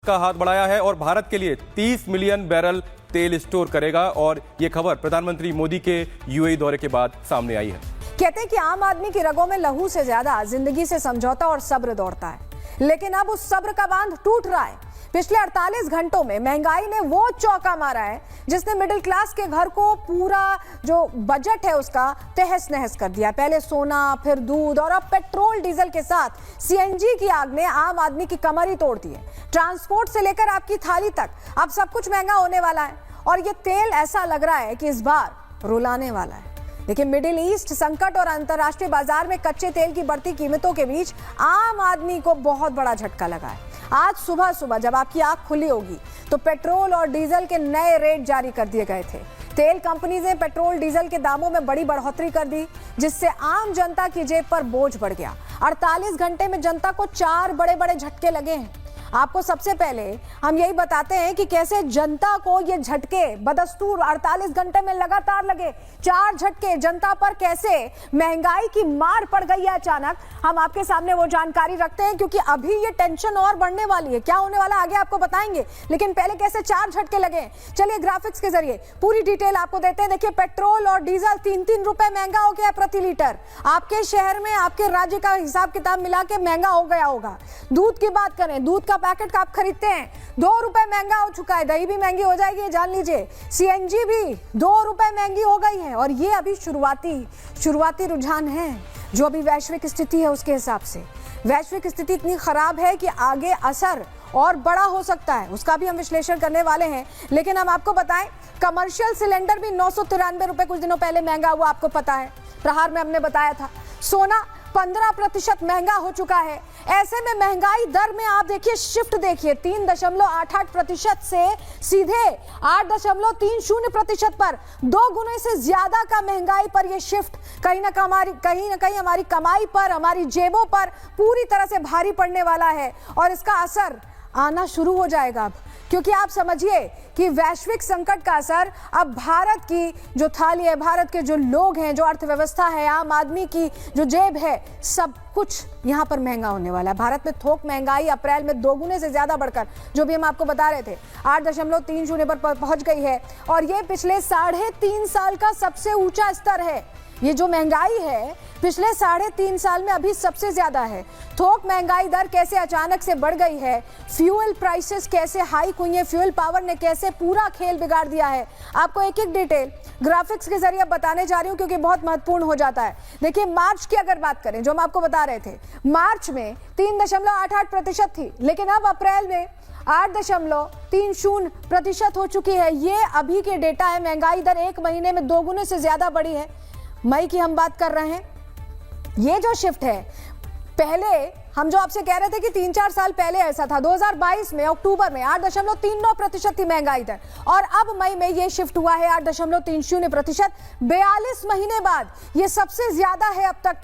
का हाथ बढ़ाया है और भारत के लिए 30 मिलियन बैरल तेल स्टोर करेगा। और ये खबर प्रधानमंत्री मोदी के यूएई दौरे के बाद सामने आई है। कहते हैं कि आम आदमी की रगों में लहू से ज्यादा जिंदगी से समझौता और सब्र दौड़ता है, लेकिन अब उस सब्र का बांध टूट रहा है। पिछले 48 घंटों में महंगाई ने वो चौका मारा है जिसने मिडिल क्लास के घर को पूरा जो बजट है उसका तहस नहस कर दिया। पहले सोना, फिर दूध और अब पेट्रोल डीजल के साथ सीएनजी की आग ने आम आदमी की कमर ही तोड़ दी है। ट्रांसपोर्ट से लेकर आपकी थाली तक अब सब कुछ महंगा होने वाला है और ये तेल ऐसा लग रहा है कि इस बार रुलाने वाला है। देखिए, मिडिल ईस्ट संकट और अंतर्राष्ट्रीय बाजार में कच्चे तेल की बढ़ती कीमतों के बीच आम आदमी को बहुत बड़ा झटका लगा है। आज सुबह सुबह जब आपकी आंख खुली होगी तो पेट्रोल और डीजल के नए रेट जारी कर दिए गए थे। तेल कंपनी ने पेट्रोल डीजल के दामों में बड़ी बढ़ोतरी कर दी, जिससे आम जनता की जेब पर बोझ बढ़ गया। 48 घंटे में जनता को 4 बड़े बड़े झटके लगे हैं। आपको सबसे पहले हम यही बताते हैं कि कैसे जनता को ये झटके बदस्तूर 48 घंटे में लगातार लगे। 4 झटके जनता पर कैसे महंगाई की मार पड़ गई है अचानक, हम आपके सामने वो जानकारी रखते हैं, क्योंकि अभी ये टेंशन और बढ़ने वाली है। क्या होने वाला आगे आपको बताएंगे, लेकिन पहले कैसे 4 झटके लगे, चलिए ग्राफिक्स के जरिए पूरी डिटेल आपको देते हैं। देखिए, पेट्रोल और डीजल 3-3 रुपए महंगा हो गया प्रति लीटर। आपके शहर में, आपके राज्य का हिसाब किताब मिला के महंगा हो गया होगा। दूध की बात करें, दूध का पैकेट का आप खरीदते हैं 2 रुपए महंगा हो चुका है। दही भी महंगी हो जाएगी, जान लीजिए। सीएनजी भी 2 रुपए महंगी हो गई है और ये अभी शुरुआती रुझान है जो अभी वैश्विक स्थिति है उसके हिसाब से। वैश्विक स्थिति इतनी खराब है कि आगे असर और बड़ा हो सकता है, उसका भी हम विश्लेषण करने वाले हैं। लेकिन हम आपको बताएं, कमर्शियल सिलेंडर भी 993 रुपए कुछ दिनों पहले महंगा हुआ, आपको पता है, प्रहार में हमने बताया था। सोना 15% महंगा हो चुका है। ऐसे में महंगाई दर में आप देखिए शिफ्ट देखिए, 3.88% से सीधे 8.30% पर 2 गुने से ज्यादा का महंगाई पर यह शिफ्ट कहीं ना कहीं हमारी कमाई पर, हमारी जेबों पर पूरी तरह से भारी पड़ने वाला है और इसका असर आना शुरू हो जाएगा अब, क्योंकि आप समझिए कि वैश्विक संकट का असर अब भारत की जो थाली है, भारत के जो लोग हैं, जो अर्थव्यवस्था है, आम आदमी की जो जेब है, सब कुछ यहाँ पर महंगा होने वाला है। भारत में थोक महंगाई अप्रैल में 2 गुने से ज्यादा बढ़कर, जो भी हम आपको बता रहे थे, 8.30 पर पहुंच गई है और ये पिछले 3.5 साल का सबसे ऊंचा स्तर है। ये जो महंगाई है पिछले 3.5 साल में अभी सबसे ज्यादा है। थोक महंगाई दर कैसे अचानक से बढ़ गई है, फ्यूल प्राइसेस कैसे हाइक हुई है, फ्यूल पावर ने कैसे पूरा खेल बिगाड़ दिया है, आपको एक एक डिटेल ग्राफिक्स के जरिए बताने जा रही हूं, क्योंकि बहुत महत्वपूर्ण हो जाता है। देखिए, मार्च की अगर बात करें, जो हम आपको बता रहे थे, मार्च में 3.88% थी, लेकिन अब अप्रैल में 8.30% हो चुकी है। ये अभी के डेटा है। महंगाई दर 1 महीने में 2 गुने से ज्यादा बढ़ी है। मई की हम बात कर रहे हैं। ये जो शिफ्ट है, पहले हम जो आपसे कह रहे थे कि 3-4 साल पहले ऐसा था, 2022 में अक्टूबर में 8.39% थी महंगाई दर और अब मई में ये शिफ्ट हुआ है 8.30%। 42 महीने बाद ये सबसे ज्यादा है अब तक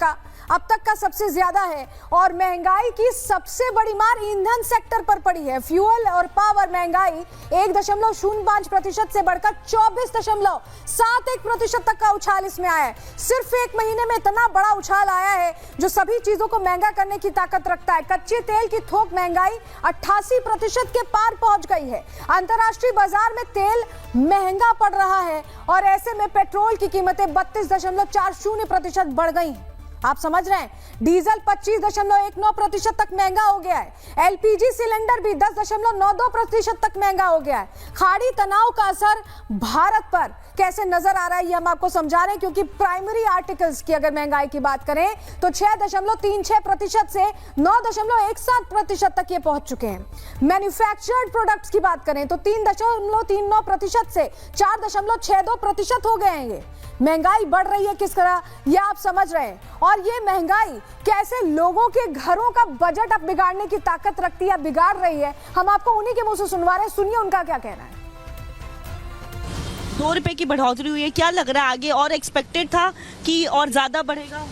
का सबसे ज्यादा है। और महंगाई की सबसे बड़ी मार ईंधन सेक्टर पर पड़ी है। फ्यूल और पावर महंगाई 1.05% से बढ़कर 24.71% तक का उछाल इसमें आया है। सिर्फ 1 महीने में इतना बड़ा उछाल आया है जो सभी चीजों को महंगा करने की ताकत रखता है। कच्चे तेल की थोक महंगाई 88% के पार पहुंच गई है। अंतर्राष्ट्रीय बाजार में तेल महंगा पड़ रहा है और ऐसे में पेट्रोल की कीमतें 32.40% बढ़ गई हैं। आप समझ रहे हैं, डीजल 25.19% तक महंगा हो गया है। एलपीजी सिलेंडर भी 10.92% तक महंगा हो गया है। खाड़ी तनाव का असर भारत पर कैसे नजर आ रहा है, ये हम आपको समझा रहे हैं, क्योंकि प्राइमरी आर्टिकल्स की अगर महंगाई की बात करें तो 6.36% से 9.17% तक ये पहुंच चुके हैं। मैन्युफैक्चर्ड प्रोडक्ट्स की बात करें तो 3.39% से 4.62% हो गए हैं। ये महंगाई बढ़ रही है किस तरह, ये आप समझ रहे हैं। और ये महंगाई कैसे लोगों के घरों का बजट अब बिगाड़ने की ताकत रखती है, बिगाड़ रही है, हम आपको उन्हीं के मुंह से सुनवा रहे हैं। सुनिए उनका क्या कहना है। 2 रुपए की बढ़ोतरी हुई है, क्या लग रहा है आगे और एक्सपेक्टेड था कि और ज्यादा बढ़ेगा?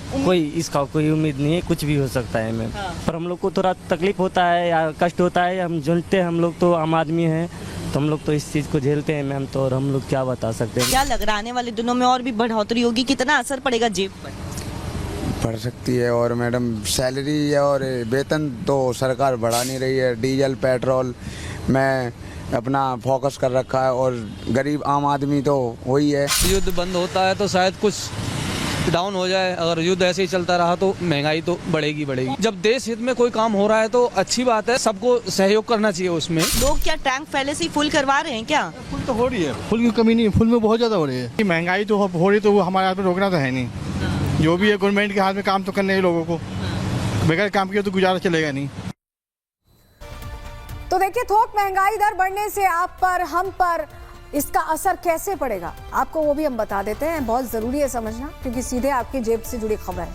इसका कोई उम्मीद नहीं है, कुछ भी हो सकता है मैम। पर हम लोग को थोड़ा तकलीफ होता है या कष्ट होता है, हम जानते हैं, हम लोग तो आम आदमी हैं तो हम लोग तो इस चीज़ को झेलते हैं मैम, तो और हम लोग क्या बता सकते हैं। क्या लग रहा है आने वाले दिनों में और भी बढ़ोतरी होगी, कितना असर पड़ेगा जेब पर? बढ़ सकती है। और मैडम सैलरी और वेतन तो सरकार बढ़ा नहीं रही है। डीजल पेट्रोल में अपना फोकस कर रखा है और गरीब आम आदमी तो वही है। युद्ध बंद होता है तो शायद कुछ डाउन हो जाए। अगर युद्ध ऐसे ही चलता रहा तो महंगाई तो बढ़ेगी। जब देश हित में कोई काम हो रहा है तो अच्छी बात है, सबको सहयोग करना चाहिए उसमें। लोग क्या टैंक पहले से ही फुल करवा रहे हैं क्या? फुल तो हो रही है, फुल की कमी नहीं, फुल में बहुत ज़्यादा हो रही है। महंगाई तो हो रही तो वो हमारे हाथ में रोकना तो है नहीं। जो भी है गवर्नमेंट के हाथ में काम तो करने हैं लोगों को, बगैर काम किए तो गुजारा चलेगा नहीं। तो देखिए, थोक महंगाई दर बढ़ने से आप पर, हम पर इसका असर कैसे पड़ेगा, आपको वो भी हम बता देते हैं। बहुत जरूरी है समझना, क्योंकि सीधे आपकी जेब से जुड़ी खबर है।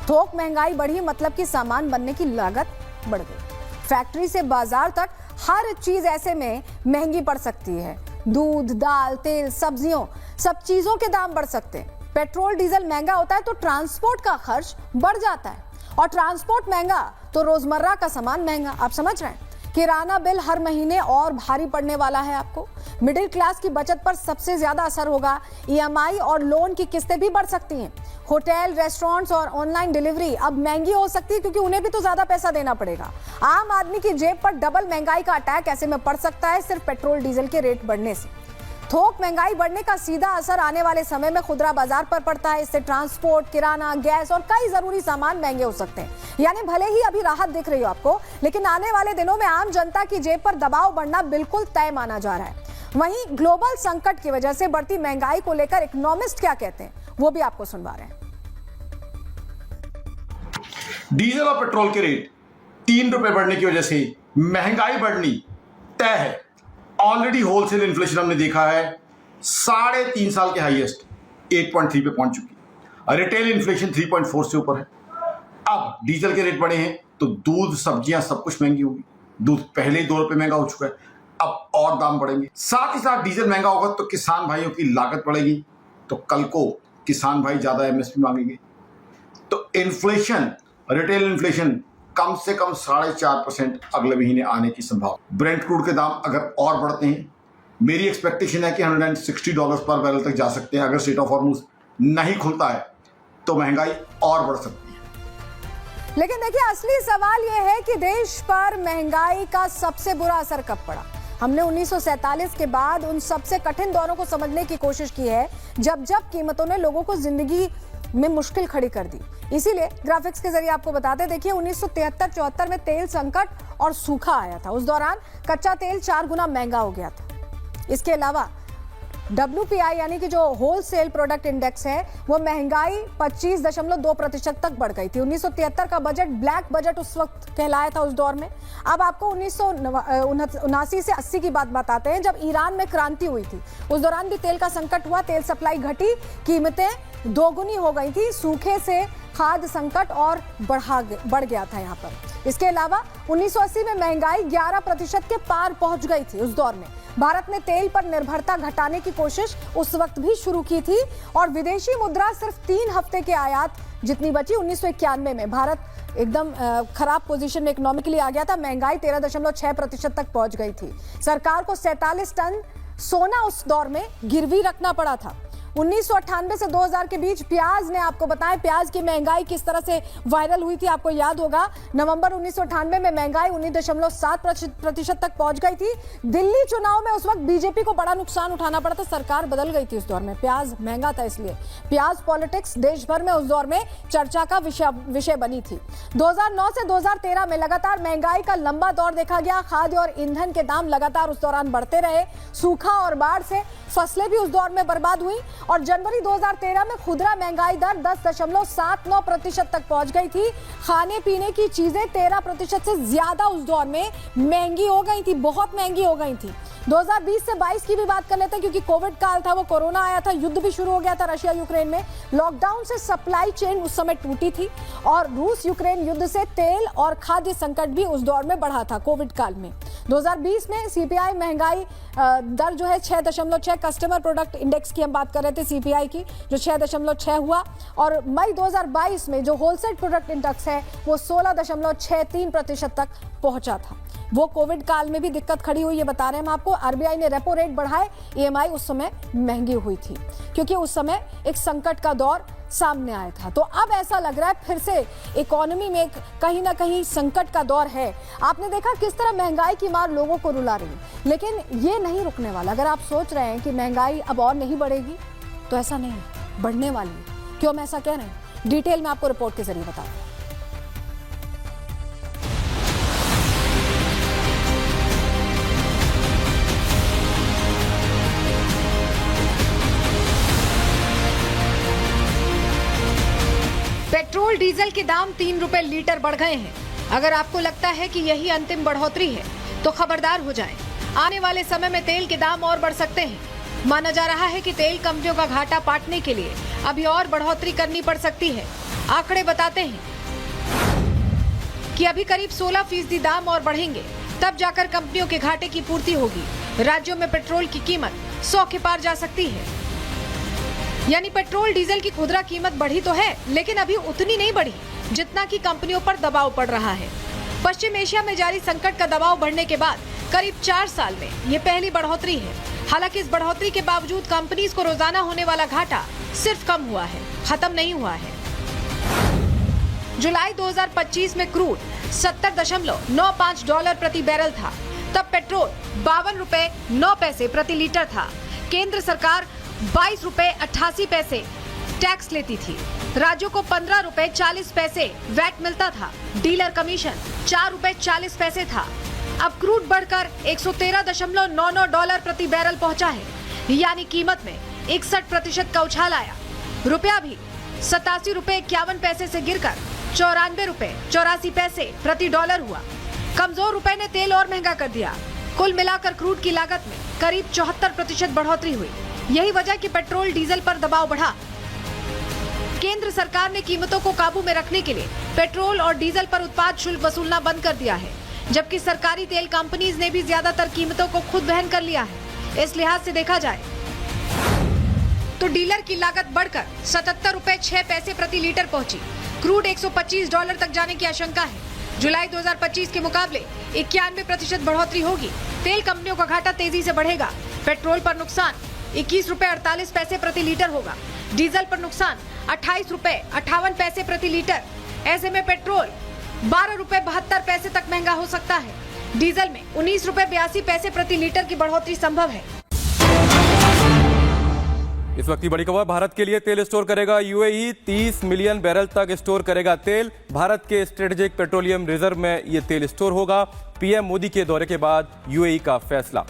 थोक महंगाई बढ़ी मतलब कि सामान बनने की लागत बढ़ गई। फैक्ट्री से बाजार तक हर चीज ऐसे में महंगी पड़ सकती है। दूध, दाल, तेल, सब्जियों, सब चीजों के दाम बढ़ सकते हैं। पेट्रोल डीजल महंगा होता है तो ट्रांसपोर्ट का खर्च बढ़ जाता है, और ट्रांसपोर्ट महंगा तो रोजमर्रा का सामान महंगा। आप समझ रहे हैं, किराना बिल हर महीने और भारी पड़ने वाला है आपको। मिडिल क्लास की बचत पर सबसे ज्यादा असर होगा। ईएमआई और लोन की किस्तें भी बढ़ सकती हैं। होटल, रेस्टोरेंट्स और ऑनलाइन डिलीवरी अब महंगी हो सकती है, क्योंकि उन्हें भी तो ज्यादा पैसा देना पड़ेगा। आम आदमी की जेब पर डबल महंगाई का अटैक ऐसे में पड़ सकता है, सिर्फ पेट्रोल डीजल के रेट बढ़ने से। थोक महंगाई बढ़ने का सीधा असर आने वाले समय में खुदरा बाजार पर पड़ता है। इससे ट्रांसपोर्ट, किराना, गैस और कई जरूरी सामान महंगे हो सकते हैं। यानी भले ही अभी राहत दिख रही हो आपको, लेकिन आने वाले दिनों में आम जनता की जेब पर दबाव बढ़ना बिल्कुल तय माना जा रहा है। वहीं ग्लोबल संकट की वजह से बढ़ती महंगाई को लेकर इकोनॉमिस्ट क्या कहते हैं, वो भी आपको सुनवा रहे हैं। डीजल और पेट्रोल के रेट 3 रुपए बढ़ने की वजह से महंगाई बढ़नी तय है। ऑलरेडी होलसेल इन्फ्लेशन हमने देखा है 3.5 साल के हाईएस्ट 8.3 पे पहुंच चुकी है। रिटेल इन्फ्लेशन 3.4 से ऊपर है। अब डीजल के रेट बढ़े हैं तो दूध, सब्जियां सब कुछ महंगी होगी। दूध पहले ही 2 रुपए महंगा हो चुका है, अब और दाम बढ़ेंगे। साथ ही साथ डीजल महंगा होगा तो किसान भाइयों की लागत बढ़ेगी, तो कल को किसान भाई ज्यादा एमएसपी मांगेंगे। तो इन्फ्लेशन, रिटेल इन्फ्लेशन कम से कम 4.5% अगले महीने आने की संभावना। ब्रेंट क्रूड के दाम अगर और बढ़ते हैं, मेरी एक्सपेक्टेशन है कि $160 पर बैरल तक जा सकते हैं। अगर स्ट्रेट ऑफ हॉर्मुज नहीं खुलता है तो महंगाई और बढ़ सकती है। लेकिन देखिए, असली सवाल यह है कि देश पर महंगाई का सबसे बुरा असर कब पड़ा। हमने 1947 के बाद उन सबसे कठिन दौरों को समझने की कोशिश की है, जब कीमतों ने लोगों को जिंदगी में मुश्किल खड़ी कर दी। इसीलिए ग्राफिक्स के जरिए आपको बताते, देखिए 1973-74 में तेल संकट और सूखा आया था। उस दौरान कच्चा तेल 4 गुना महंगा हो गया था। इसके अलावा WPI यानी कि जो होलसेल प्रोडक्ट इंडेक्स है, वो महंगाई 25.2% तक बढ़ गई थी। 1973 का बजट ब्लैक बजट उस वक्त कहलाया था उस दौर में। अब आपको 1979 से 80 की बात बताते हैं, जब ईरान में क्रांति हुई थी। उस दौरान भी तेल का संकट हुआ, तेल सप्लाई घटी, कीमतें दोगुनी हो गई थी। सूखे से खाद्य संकट और बढ़ गया था यहाँ पर। इसके अलावा 1980 में महंगाई 11% के पार पहुंच गई थी। उस दौर में भारत ने तेल पर निर्भरता घटाने की कोशिश उस वक्त भी शुरू की थी, और विदेशी मुद्रा सिर्फ 3 हफ्ते के आयात जितनी बची। 1991 में भारत एकदम खराब पोजीशन में इकोनॉमिकली आ गया था। महंगाई 13.6% तक पहुंच गई थी। सरकार को 47 टन सोना उस दौर में गिरवी रखना पड़ा था। 1998 से 2000 के बीच प्याज ने, आपको बताएं प्याज की महंगाई किस तरह से वायरल हुई थी, आपको याद होगा। नवंबर 1998 में महंगाई 19.7% तक पहुंच गई थी। दिल्ली चुनाव में उस वक्त बीजेपी को बड़ा नुकसान उठाना पड़ा था, सरकार बदल गई थी उस दौर में। प्याज महंगा था, इसलिए प्याज पॉलिटिक्स देश भर में उस दौर में चर्चा का विषय बनी थी। 2009 से 2013 में लगातार महंगाई का लंबा दौर देखा गया। खाद्य और ईंधन के दाम लगातार उस दौरान बढ़ते रहे। सूखा और बाढ़ से फसलें भी उस दौर में बर्बाद हुई, और जनवरी 2013 में खुदरा महंगाई दर 10.79% तक पहुंच गई थी। खाने पीने की चीजें 13% से ज्यादा उस दौर में महंगी हो गई थी, बहुत महंगी हो गई थी। 2020 से 22 की भी बात कर लेते हैं, क्योंकि कोविड काल था, वो कोरोना आया था, युद्ध भी शुरू हो गया था रशिया यूक्रेन में। लॉकडाउन से सप्लाई चेन उस समय टूटी थी, और रूस यूक्रेन युद्ध से तेल और खाद्य संकट भी उस दौर में बढ़ा था कोविड काल में। 2020 में CPI महंगाई दर जो है 6.6, कस्टमर प्रोडक्ट इंडेक्स की हम बात कर रहे थे CPI की, जो 6.6 हुआ। और मई 2022 में जो होलसेल प्रोडक्ट इंडेक्स है वो 16.63% तक पहुंचा था। वो कोविड काल में भी दिक्कत खड़ी हुई, ये बता रहे हैं हम आपको। आरबीआई ने रेपो रेट बढ़ाए, ईएमआई उस समय महंगी हुई थी क्योंकि उस समय एक संकट का दौर सामने आया था। तो अब ऐसा लग रहा है फिर से इकोनॉमी में कहीं ना कहीं संकट का दौर है। आपने देखा किस तरह महंगाई की मार लोगों को रुला रही है, लेकिन ये नहीं रुकने वाला। अगर आप सोच रहे हैं कि महंगाई अब और नहीं बढ़ेगी तो ऐसा नहीं है, बढ़ने वाली है। क्यों हम ऐसा कह रहे हैं, डिटेल में आपको रिपोर्ट के जरिए बताऊं। पेट्रोल डीजल के दाम 3 रुपए लीटर बढ़ गए हैं। अगर आपको लगता है कि यही अंतिम बढ़ोतरी है तो खबरदार हो जाएं। आने वाले समय में तेल के दाम और बढ़ सकते हैं। माना जा रहा है कि तेल कंपनियों का घाटा पाटने के लिए अभी और बढ़ोतरी करनी पड़ सकती है। आंकड़े बताते हैं कि अभी करीब 16% दाम और बढ़ेंगे, तब जाकर कंपनियों के घाटे की पूर्ति होगी। राज्यों में पेट्रोल की कीमत 100 के पार जा सकती है। यानी पेट्रोल डीजल की खुदरा कीमत बढ़ी तो है, लेकिन अभी उतनी नहीं बढ़ी जितना कि कंपनियों पर दबाव पड़ रहा है। पश्चिम एशिया में जारी संकट का दबाव बढ़ने के बाद करीब 4 साल में ये पहली बढ़ोतरी है। हालांकि इस बढ़ोतरी के बावजूद कंपनीज को रोजाना होने वाला घाटा सिर्फ कम हुआ है, खत्म नहीं हुआ है। जुलाई 2025 में क्रूड $70.95 प्रति बैरल था। तब पेट्रोल 52 रुपए 9 पैसे प्रति लीटर था। केंद्र सरकार 22 रुपए 88 पैसे टैक्स लेती थी। राज्यों को 15 रुपए 40 पैसे वैट मिलता था। डीलर कमीशन 4 रुपए 40 पैसे था। अब क्रूड बढ़कर $113.99 प्रति बैरल पहुंचा है, यानी कीमत में 61% का उछाल आया। रुपया भी 87 रुपए 51 पैसे से गिरकर 94 रुपए 84 पैसे प्रति डॉलर हुआ। कमजोर रुपए ने तेल और महंगा कर दिया। कुल मिलाकर क्रूड की लागत में करीब 74% बढ़ोतरी हुई। यही वजह कि पेट्रोल डीजल पर दबाव बढ़ा। केंद्र सरकार ने कीमतों को काबू में रखने के लिए पेट्रोल और डीजल पर उत्पाद शुल्क वसूलना बंद कर दिया है, जबकि सरकारी तेल कंपनीज ने भी ज्यादातर कीमतों को खुद वहन कर लिया है। इस लिहाज से देखा जाए तो डीलर की लागत बढ़कर 77 रुपए 6 पैसे प्रति लीटर पहुंची। क्रूड $125 तक जाने की आशंका है। जुलाई 2025 के मुकाबले 91% बढ़ोतरी होगी। तेल कंपनियों का घाटा तेजी से बढ़ेगा। पेट्रोल पर नुकसान 21 रुपए 48 पैसे प्रति लीटर होगा। डीजल पर नुकसान 28 रुपए 58 पैसे प्रति लीटर। ऐसे में पेट्रोल 12 रुपए 72 पैसे तक महंगा हो सकता है। डीजल में 19 रुपए 82 पैसे प्रति लीटर की बढ़ोतरी संभव है। इस वक्त की बड़ी खबर, भारत के लिए तेल स्टोर करेगा यूएई। 30 मिलियन बैरल तक स्टोर करेगा तेल। भारत के स्ट्रेटेजिक पेट्रोलियम रिजर्व में यह तेल स्टोर होगा। पीएम मोदी के दौरे के बाद यूएई का फैसला,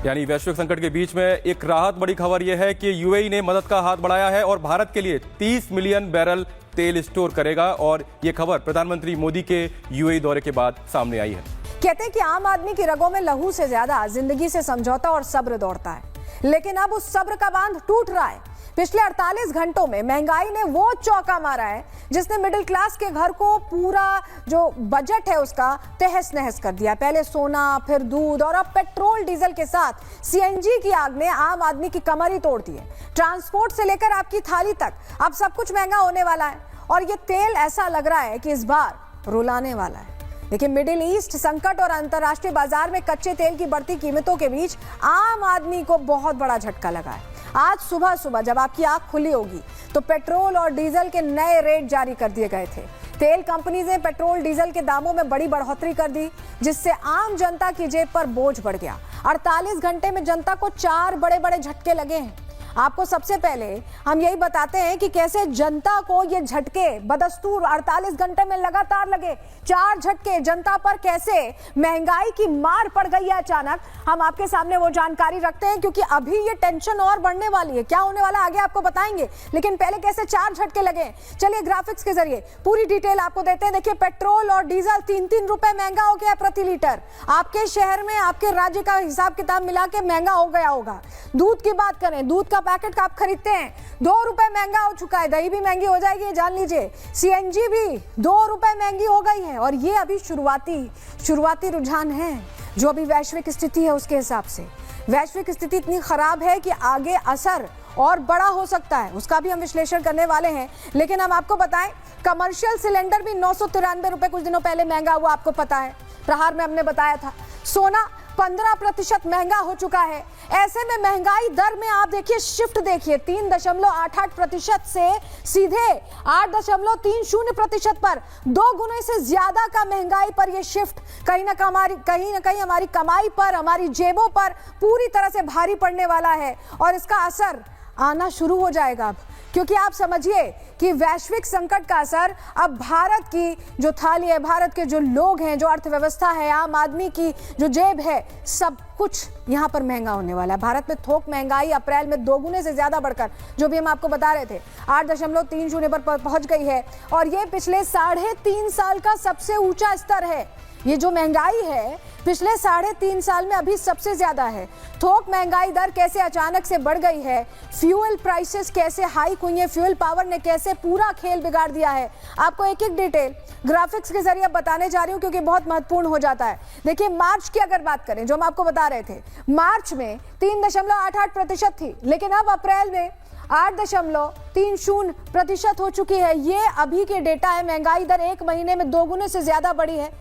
यानी वैश्विक संकट के बीच में एक राहत। बड़ी खबर यह है कि यूएई ने मदद का हाथ बढ़ाया है और भारत के लिए 30 मिलियन बैरल तेल स्टोर करेगा। और यह खबर प्रधानमंत्री मोदी के यूएई दौरे के बाद सामने आई है। कहते हैं कि आम आदमी की रगों में लहू से ज्यादा जिंदगी से समझौता और सब्र दौड़ता है, लेकिन अब उस सब्र का बांध टूट रहा है। पिछले 48 घंटों में महंगाई ने वो चौका मारा है जिसने मिडिल क्लास के घर को पूरा जो बजट है उसका तहस नहस कर दिया। पहले सोना, फिर दूध और अब पेट्रोल डीजल के साथ सीएनजी की आग ने आम आदमी की कमर ही तोड़ दी है। ट्रांसपोर्ट से लेकर आपकी थाली तक अब सब कुछ महंगा होने वाला है और ये तेल ऐसा लग रहा है कि इस बार रुलाने वाला है। लेकिन मिडिल ईस्ट संकट और अंतर्राष्ट्रीय बाजार में कच्चे तेल की बढ़ती कीमतों के बीच आम आदमी को बहुत बड़ा झटका लगा है। आज सुबह सुबह जब आपकी आंख खुली होगी तो पेट्रोल और डीजल के नए रेट जारी कर दिए गए थे। तेल कंपनी ने पेट्रोल डीजल के दामों में बड़ी बढ़ोतरी कर दी, जिससे आम जनता की जेब पर बोझ बढ़ गया। 48 घंटे में जनता को 4 बड़े बड़े झटके लगे हैं। आपको सबसे पहले हम यही बताते हैं कि कैसे जनता को ये झटके बदस्तूर 48 घंटे में लगातार लगे। 4 झटके जनता पर, कैसे महंगाई की मार पड़ गई है अचानक। हम आपके सामने वो जानकारी रखते हैं क्योंकि अभी ये टेंशन और बढ़ने वाली है। क्या होने वाला आगे आपको बताएंगे, लेकिन पहले कैसे 4 झटके लगे। चलिए ग्राफिक्स के जरिए पूरी डिटेल आपको देते हैं। देखिए, पेट्रोल और डीजल 3-3 रुपए महंगा हो गया प्रति लीटर। आपके शहर में, आपके राज्य का हिसाब किताब मिला के महंगा हो गया होगा। दूध की बात करें, दूध का पैकेट का आप खरीदते हैं 2 रुपए महंगा हो चुका है। दही भी महंगी हो जाएगी, जान लीजिए। सीएनजी भी 2 रुपए महंगी हो गई है और ये अभी शुरुआती रुझान है जो अभी वैश्विक स्थिति है उसके हिसाब से। वैश्विक स्थिति इतनी खराब है कि आगे असर और बड़ा हो सकता है, उसका भी हम विश्लेषण करने वाले हैं। लेकिन हम आपको बताएं कमर्शियल सिलेंडर भी 993 रुपए कुछ दिनों पहले महंगा हुआ, आपको पता है, प्रहार में हमने बताया था। सोना 15% महंगा हो चुका है। ऐसे में महंगाई दर में आप देखिए शिफ्ट देखिए 3.88% से सीधे 8.30% पर, 2 गुने से ज्यादा का महंगाई पर यह शिफ्ट कहीं ना कहीं हमारी कमाई पर, हमारी जेबों पर पूरी तरह से भारी पड़ने वाला है और इसका असर आना शुरू हो जाएगा अब, क्योंकि आप समझिए कि वैश्विक संकट का असर अब भारत की जो थाली है, भारत के जो लोग हैं, जो अर्थव्यवस्था है, आम आदमी की जो जेब है, सब कुछ यहाँ पर महंगा होने वाला है। भारत में थोक महंगाई अप्रैल में 2 गुने से ज्यादा बढ़कर, जो भी हम आपको बता रहे थे, 8.30 पर पहुंच गई है और ये पिछले 3.5 साल का सबसे ऊंचा स्तर है। ये जो महंगाई है पिछले 3.5 साल में अभी सबसे ज्यादा है। थोक महंगाई दर कैसे अचानक से बढ़ गई है, फ्यूल प्राइसेस कैसे हाइक हुई है, फ्यूल पावर ने कैसे पूरा खेल बिगाड़ दिया है, आपको एक एक डिटेल ग्राफिक्स के जरिए बताने जा रही हूं क्योंकि बहुत महत्वपूर्ण हो जाता है। देखिए मार्च की अगर बात करें, जो हम आपको बता रहे थे, मार्च में 3.88% थी, लेकिन अब अप्रैल में 8.30% हो चुकी है। ये अभी के डेटा है। महंगाई दर 1 महीने में 2 गुने से ज्यादा बढ़ी है।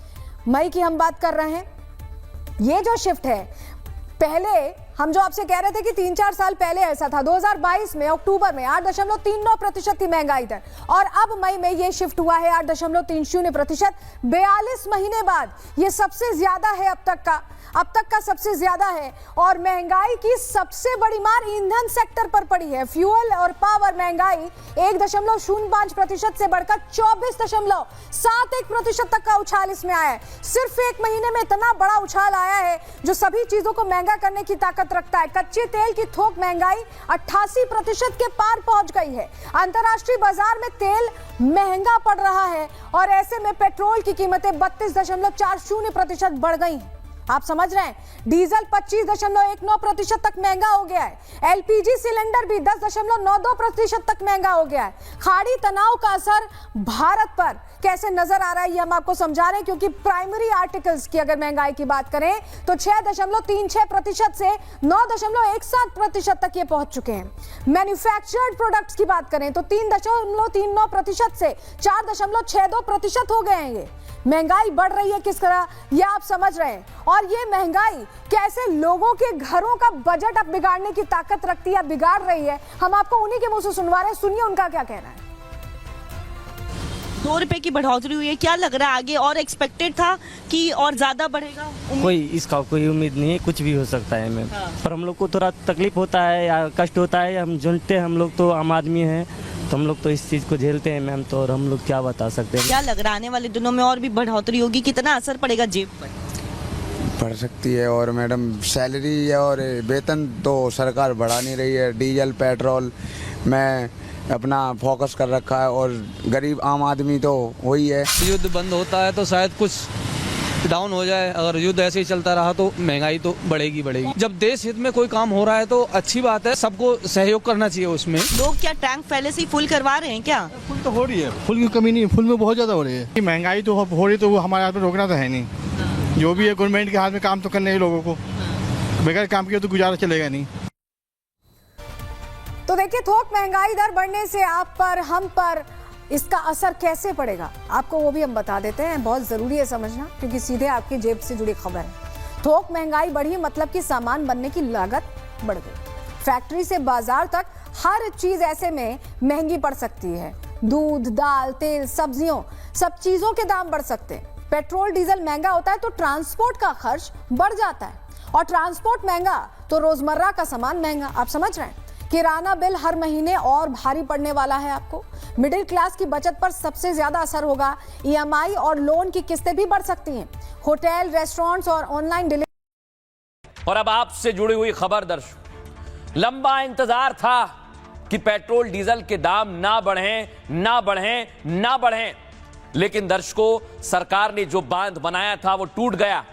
मई की हम बात कर रहे हैं। ये जो शिफ्ट है, पहले हम जो आपसे कह रहे थे कि 3-4 साल पहले ऐसा था, 2022 में अक्टूबर में 8.39% थी महंगाई दर और अब मई में ये शिफ्ट हुआ है 8.30%। 42 महीने बाद ये सबसे ज्यादा है अब तक का सबसे ज्यादा है। और महंगाई की सबसे बड़ी मार ईंधन सेक्टर पर पड़ी है। फ्यूल और पावर महंगाई 1.05% से बढ़कर 24.71% तक का उछाल इसमें आया है। सिर्फ 1 महीने में इतना बड़ा उछाल आया है जो सभी चीजों को महंगा करने की ताकत रखता है। कच्चे तेल की थोक महंगाई 88% के पार पहुंच गई है। अंतर्राष्ट्रीय बाजार में तेल महंगा पड़ रहा है और ऐसे में पेट्रोल की कीमतें 32.40% बढ़ गई हैं। आप समझ रहे हैं, डीजल 25.19% तक महंगा हो गया है। एलपीजी सिलेंडर भी 10.92% तक महंगा हो गया है। खाड़ी तनाव का असर भारत पर कैसे नजर आ रहा है ये हम आपको समझा रहे हैं, क्योंकि प्राइमरी आर्टिकल्स की अगर महंगाई की बात करें तो 6.36% से 9.17% तक ये पहुंच चुके हैं। मैन्युफैक्चर्ड प्रोडक्ट्स की बात करें तो 3.39% से 4.62% हो गए हैं। ये महंगाई बढ़ रही है किस तरह, ये आप समझ रहे हैं। और ये महंगाई कैसे लोगों के घरों का बजट अब बिगाड़ने की ताकत रखती है, बिगाड़ रही है, हम आपको उन्हीं के मुंह से सुनवा रहे हैं। सुनिए उनका क्या कहना है। 2 रुपए की बढ़ोतरी हुई है, क्या लग रहा है आगे और एक्सपेक्टेड था कि और ज्यादा बढ़ेगा? इसका कोई उम्मीद नहीं है, कुछ भी हो सकता है मैम। पर हम लोग को थोड़ा तकलीफ होता है या कष्ट होता है, हम जानते हैं, हम लोग तो आम आदमी हैं तो हम लोग तो इस चीज़ को झेलते हैं मैम, तो और हम लोग क्या बता सकते हैं। क्या लग रहा है आने वाले दिनों में और भी बढ़ोतरी होगी, कितना असर पड़ेगा जेब पर? पड़ सकती है। और मैडम सैलरी और वेतन तो सरकार बढ़ा नहीं रही है। डीजल पेट्रोल में अपना फोकस कर रखा है और गरीब आम आदमी तो वही है। युद्ध बंद होता है तो शायद कुछ डाउन हो जाए। अगर युद्ध ऐसे ही चलता रहा तो महंगाई तो बढ़ेगी। जब देश हित में कोई काम हो रहा है तो अच्छी बात है, सबको सहयोग करना चाहिए उसमें। लोग क्या टैंक पहले से ही फुल करवा रहे हैं क्या? फुल तो हो रही है, फुल की कमी नहीं, फुल में बहुत ज़्यादा हो रही है। महंगाई तो हो रही तो वो हमारे हाथ में रोकना तो है नहीं। जो भी है गवर्नमेंट के हाथ में काम तो करने है लोगों को, बगैर काम किए तो गुजारा चलेगा नहीं। तो देखिए थोक महंगाई दर बढ़ने से आप पर, हम पर इसका असर कैसे पड़ेगा आपको वो भी हम बता देते हैं। बहुत जरूरी है समझना, क्योंकि सीधे आपकी जेब से जुड़ी खबर है। थोक महंगाई बढ़ी मतलब कि सामान बनने की लागत बढ़ गई। फैक्ट्री से बाजार तक हर चीज ऐसे में महंगी पड़ सकती है। दूध, दाल, तेल, सब्जियों, सब चीजों के दाम बढ़ सकते हैं। पेट्रोल डीजल महंगा होता है तो ट्रांसपोर्ट का खर्च बढ़ जाता है, और ट्रांसपोर्ट महंगा तो रोजमर्रा का सामान महंगा। आप समझ रहे हैं, किराना बिल हर महीने और भारी पड़ने वाला है आपको। मिडिल क्लास की बचत पर सबसे ज्यादा असर होगा। ईएमआई और लोन की किस्तें भी बढ़ सकती हैं। होटल, रेस्टोरेंट्स और ऑनलाइन डिलीवरी। और अब आपसे जुड़ी हुई खबर दर्शक, लंबा इंतजार था कि पेट्रोल डीजल के दाम ना बढ़ें, लेकिन दर्शकों सरकार ने जो बांध बनाया था वो टूट गया।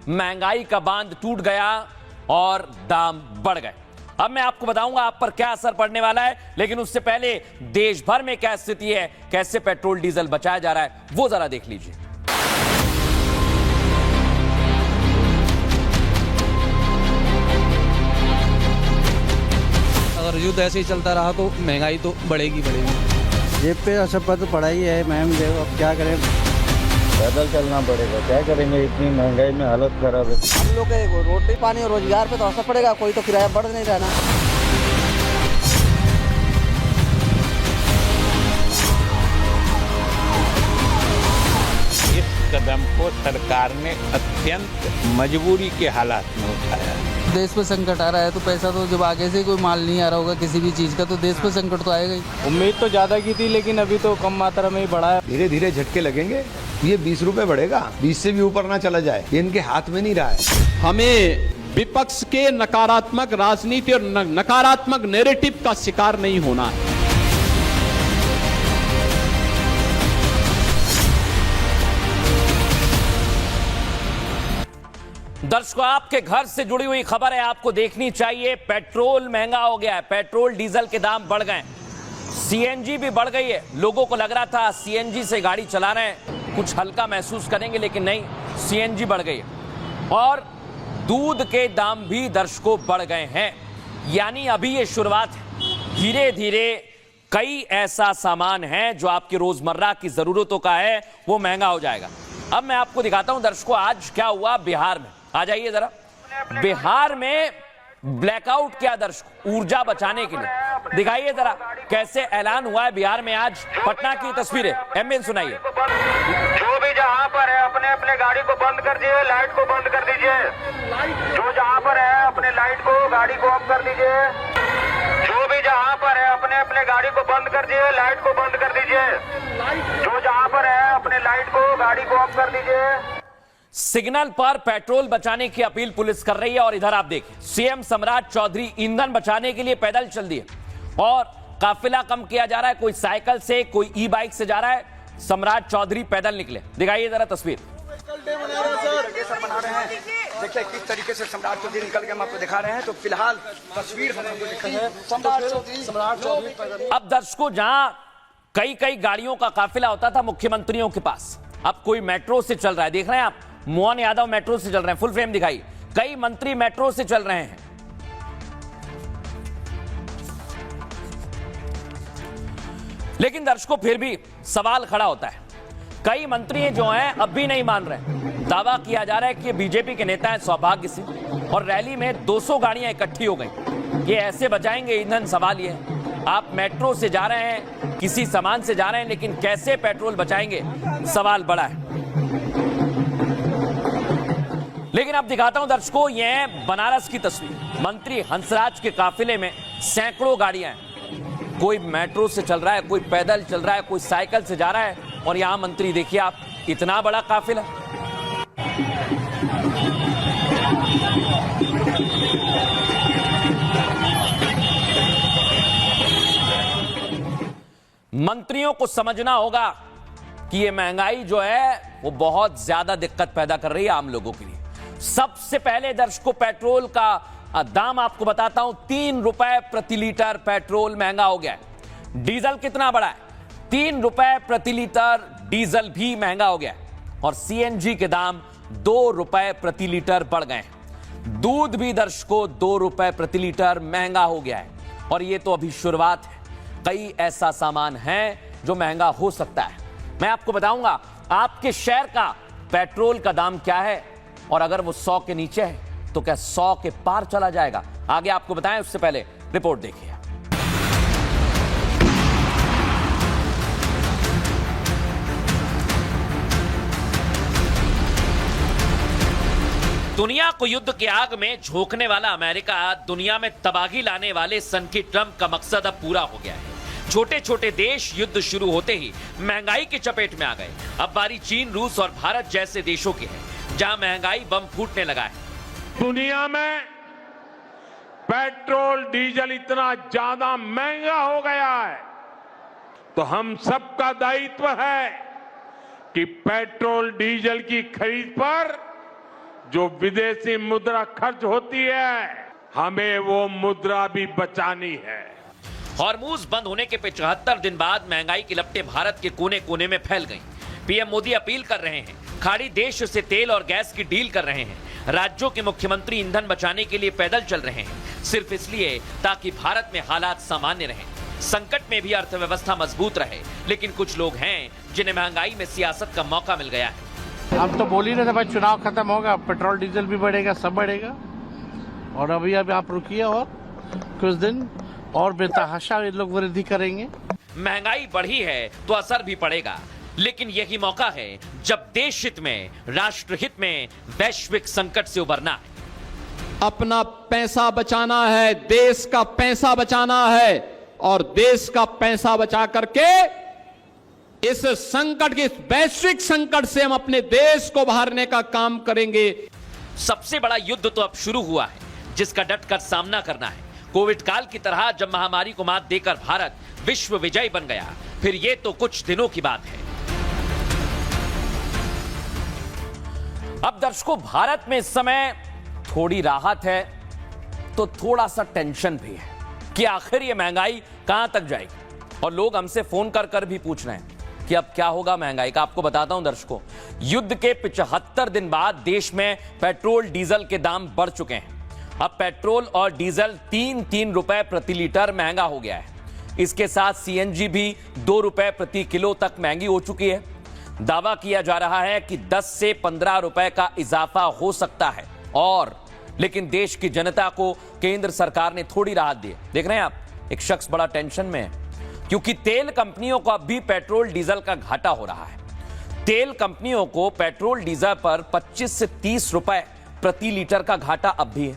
महंगाई का बांध टूट गया और दाम बढ़ गए। अब मैं आपको बताऊंगा आप पर क्या असर पड़ने वाला है, लेकिन उससे पहले देश भर में क्या स्थिति है, कैसे पेट्रोल डीजल बचाया जा रहा है, वो जरा देख लीजिए। अगर युद्ध ऐसे ही चलता रहा तो महंगाई तो बढ़ेगी। जेब पे असर तो पड़ा ही है मैम, देखो अब क्या करें, पैदल चलना पड़ेगा, क्या करेंगे, इतनी महंगाई में हालत खराब है। हम लोग के रोटी पानी और रोजगार पे तो असर पड़ेगा, कोई तो किराया बढ़ नहीं रहा ना। इस कदम को सरकार ने अत्यंत मजबूरी के हालात में उठाया। देश पे संकट आ रहा है तो पैसा तो जब आगे से कोई माल नहीं आ रहा होगा किसी भी चीज़ का, तो देश पे संकट तो आएगा ही। उम्मीद तो ज़्यादा की थी, लेकिन अभी तो कम मात्रा में ही बढ़ा है। धीरे धीरे झटके लगेंगे, ये 20 रुपए बढ़ेगा, 20 से भी ऊपर ना चला जाए, ये इनके हाथ में नहीं रहा है। हमें विपक्ष के नकारात्मक राजनीति और नकारात्मक नैरेटिव का शिकार नहीं होना है। दर्शकों, आपके घर से जुड़ी हुई खबर है, आपको देखनी चाहिए। पेट्रोल महंगा हो गया है, पेट्रोल डीजल के दाम बढ़ गए, सीएनजी भी बढ़ गई है। लोगों को लग रहा था सीएनजी से गाड़ी चला रहे हैं कुछ हल्का महसूस करेंगे, लेकिन नहीं, सीएनजी बढ़ गई है। और दूध के दाम भी दर्शकों बढ़ गए हैं। यानी अभी ये शुरुआत है, धीरे धीरे कई ऐसा सामान है जो आपकी रोजमर्रा की जरूरतों का है, वो महंगा हो जाएगा। अब मैं आपको दिखाता हूं दर्शकों आज क्या हुआ बिहार में। आ जाइए जरा। बिहार में ब्लैकआउट किया दर्शकों ऊर्जा बचाने के लिए। दिखाइए जरा कैसे ऐलान हुआ है बिहार में आज। पटना की तस्वीरें, एमएन सुनाइए। जो भी जहां पर है अपने अपने गाड़ी को बंद कर दीजिए, लाइट को बंद कर दीजिए। जो जहां पर है अपने लाइट को, गाड़ी को ऑफ कर दीजिए। जो भी जहां पर है अपने अपने गाड़ी को बंद कर दीजिए, लाइट को बंद कर दीजिए। जो जहां पर है अपने लाइट को, गाड़ी को ऑफ कर दीजिए। सिग्नल पर पेट्रोल बचाने की अपील पुलिस कर रही है। और इधर आप देखिए सीएम सम्राट चौधरी ईंधन बचाने के लिए पैदल चल दिए और काफिला कम किया जा रहा है। कोई साइकिल से, कोई ई बाइक से जा रहा है, सम्राट चौधरी पैदल निकले। दिखाइए जरा तस्वीर। देखिए किस तरीके से सम्राट चौधरी निकल के हम आपको दिखा रहे हैं। तो फिलहाल तस्वीर हम आपको दिखा है सम्राट चौधरी। अब दर्शकों, जहां कई कई गाड़ियों का काफिला होता था मुख्यमंत्रियों के पास, अब कोई मेट्रो से चल रहा है। देख रहे हैं आप, मोहन यादव मेट्रो से चल रहे हैं। फुल फ्रेम दिखाई, कई मंत्री मेट्रो से चल रहे हैं। लेकिन दर्शकों फिर भी सवाल खड़ा होता है, कई मंत्री जो हैं अब भी नहीं मान रहे। दावा किया जा रहा है कि बीजेपी के नेता हैं सौभाग्य सिंह, और रैली में 200 गाड़ियां इकट्ठी हो गई। ये ऐसे बचाएंगे ईंधन? सवाल ये है, आप मेट्रो से जा रहे हैं, किसी सामान से जा रहे हैं, लेकिन कैसे पेट्रोल बचाएंगे? सवाल बड़ा है। लेकिन अब दिखाता हूं दर्शकों, यह बनारस की तस्वीर। मंत्री हंसराज के काफिले में सैकड़ों गाड़ियां हैं। कोई मेट्रो से चल रहा है, कोई पैदल चल रहा है, कोई साइकिल से जा रहा है, और यहां मंत्री देखिए आप, इतना बड़ा काफिला। मंत्रियों को समझना होगा कि यह महंगाई जो है वो बहुत ज्यादा दिक्कत पैदा कर रही है आम लोगों के लिए। सबसे पहले दर्शकों, पेट्रोल का दाम आपको बताता हूं। 3 रुपए प्रति लीटर पेट्रोल महंगा हो गया है। डीजल कितना बढ़ा है? 3 रुपए प्रति लीटर डीजल भी महंगा हो गया है। और सीएनजी के दाम 2 रुपए प्रति लीटर बढ़ गए हैं। दूध भी दर्शकों 2 रुपए प्रति लीटर महंगा हो गया है। और यह तो अभी शुरुआत है, कई ऐसा सामान है जो महंगा हो सकता है। मैं आपको बताऊंगा आपके शहर का पेट्रोल का दाम क्या है, और अगर वो 100 के नीचे है तो क्या 100 के पार चला जाएगा? आगे आपको बताएं, उससे पहले रिपोर्ट देखिए। दुनिया को युद्ध के आग में झोंकने वाला अमेरिका, दुनिया में तबाही लाने वाले सन की ट्रंप का मकसद अब पूरा हो गया है। छोटे छोटे देश युद्ध शुरू होते ही महंगाई की चपेट में आ गए। अब बारी चीन, रूस और भारत जैसे देशों की है, जहां महंगाई बम फूटने लगा है। दुनिया में पेट्रोल डीजल इतना ज्यादा महंगा हो गया है, तो हम सबका दायित्व है कि पेट्रोल डीजल की खरीद पर जो विदेशी मुद्रा खर्च होती है, हमें वो मुद्रा भी बचानी है। हॉर्मूज बंद होने के 75 दिन बाद महंगाई की लपटें भारत के कोने कोने में फैल गईं। पीएम मोदी अपील कर रहे हैं, खाड़ी देश से तेल और गैस की डील कर रहे हैं। राज्यों के मुख्यमंत्री ईंधन बचाने के लिए पैदल चल रहे हैं, सिर्फ इसलिए ताकि भारत में हालात सामान्य रहें। संकट में भी अर्थव्यवस्था मजबूत रहे, लेकिन कुछ लोग हैं जिन्हें महंगाई में सियासत का मौका मिल गया है। हम तो बोल ही रहे थे भाई चुनाव खत्म होगा, पेट्रोल डीजल भी बढ़ेगा, सब बढ़ेगा। और अभी आप रुकिए और कुछ दिन और बेतहाशा ये लोग वृद्धि करेंगे। महंगाई बढ़ी है तो असर भी पड़ेगा, लेकिन यही मौका है जब देश हित में, राष्ट्र हित में वैश्विक संकट से उबरना है। अपना पैसा बचाना है, देश का पैसा बचाना है और देश का पैसा बचा करके इस संकट के, वैश्विक संकट से हम अपने देश को बाहरने का काम करेंगे। सबसे बड़ा युद्ध तो अब शुरू हुआ है, जिसका डटकर सामना करना है। कोविड काल की तरह जब महामारी को मात देकर भारत विश्व विजयी बन गया, फिर ये तो कुछ दिनों की बात है। अब दर्शकों, भारत में इस समय थोड़ी राहत है तो थोड़ा सा टेंशन भी है कि आखिर ये महंगाई कहां तक जाएगी। और लोग हमसे फोन कर कर भी पूछ रहे हैं कि अब क्या होगा महंगाई का। आपको बताता हूं दर्शकों, युद्ध के 75 दिन बाद देश में पेट्रोल डीजल के दाम बढ़ चुके हैं। अब पेट्रोल और डीजल 3-3 रुपए प्रति लीटर महंगा हो गया है। इसके साथ सीएनजी भी 2 रुपए प्रति किलो तक महंगी हो चुकी है। दावा किया जा रहा है कि 10 से 15 रुपए का इजाफा हो सकता है। और लेकिन देश की जनता को केंद्र सरकार ने थोड़ी राहत दी है। देख रहे हैं आप, एक शख्स बड़ा टेंशन में है क्योंकि तेल कंपनियों को अब भी पेट्रोल डीजल का घाटा हो रहा है। तेल कंपनियों को पेट्रोल डीजल पर 25 से 30 रुपए प्रति लीटर का घाटा अब भी है।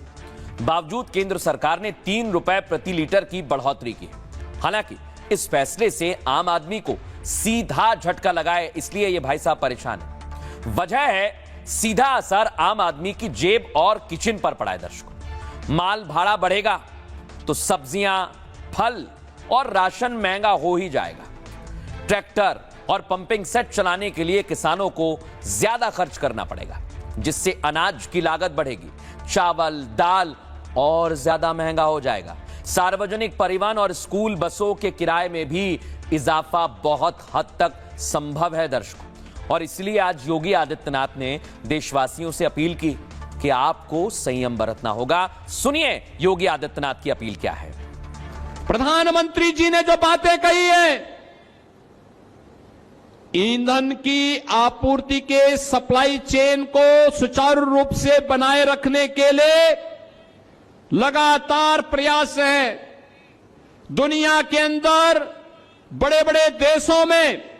बावजूद केंद्र सरकार ने 3 रुपए प्रति लीटर की बढ़ोतरी की। हालांकि इस फैसले से आम आदमी को सीधा झटका लगा है, इसलिए ये भाई साहब परेशान है। वजह है सीधा असर आम आदमी की जेब और किचन पर पड़ा है। दर्शकों, माल भाड़ा बढ़ेगा तो सब्जियां, फल और राशन महंगा हो ही जाएगा। ट्रैक्टर और पंपिंग सेट चलाने के लिए किसानों को ज्यादा खर्च करना पड़ेगा, जिससे अनाज की लागत बढ़ेगी। चावल, दाल और ज्यादा महंगा हो जाएगा। सार्वजनिक परिवहन और स्कूल बसों के किराए में भी इजाफा बहुत हद तक संभव है दर्शकों। और इसलिए आज योगी आदित्यनाथ ने देशवासियों से अपील की कि आपको संयम बरतना होगा। सुनिए योगी आदित्यनाथ की अपील क्या है। प्रधानमंत्री जी ने जो बातें कही है, ईंधन की आपूर्ति के सप्लाई चेन को सुचारू रूप से बनाए रखने के लिए लगातार प्रयास है। दुनिया के अंदर बड़े बड़े देशों में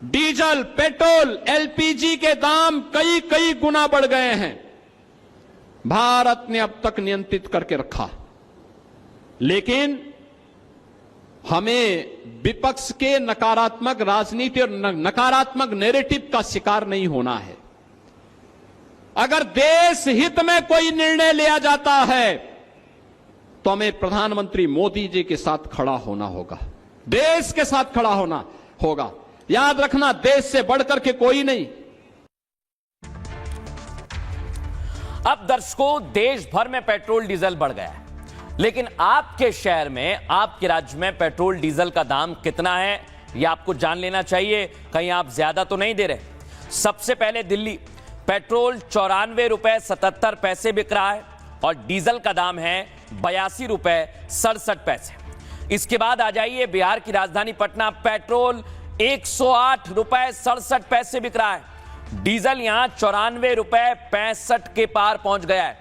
डीजल, पेट्रोल, एलपीजी के दाम कई कई गुना बढ़ गए हैं। भारत ने अब तक नियंत्रित करके रखा, लेकिन हमें विपक्ष के नकारात्मक राजनीति और नकारात्मक नैरेटिव का शिकार नहीं होना है। अगर देश हित में कोई निर्णय लिया जाता है तो हमें प्रधानमंत्री मोदी जी के साथ खड़ा होना होगा, देश के साथ खड़ा होना होगा। याद रखना, देश से बढ़कर के कोई नहीं। अब दर्शकों, देश भर में पेट्रोल डीजल बढ़ गया है, लेकिन आपके शहर में, आपके राज्य में पेट्रोल डीजल का दाम कितना है यह आपको जान लेना चाहिए। कहीं आप ज्यादा तो नहीं दे रहे। सबसे पहले दिल्ली, पेट्रोल 94 रुपए 77 पैसे बिक रहा है और डीजल का दाम है 82 रुपए 67 पैसे। इसके बाद आ जाइए बिहार की राजधानी पटना, पेट्रोल 108 रुपए 67 पैसे बिक रहा है। डीजल यहां 94 रुपए 65 के पार पहुंच गया है।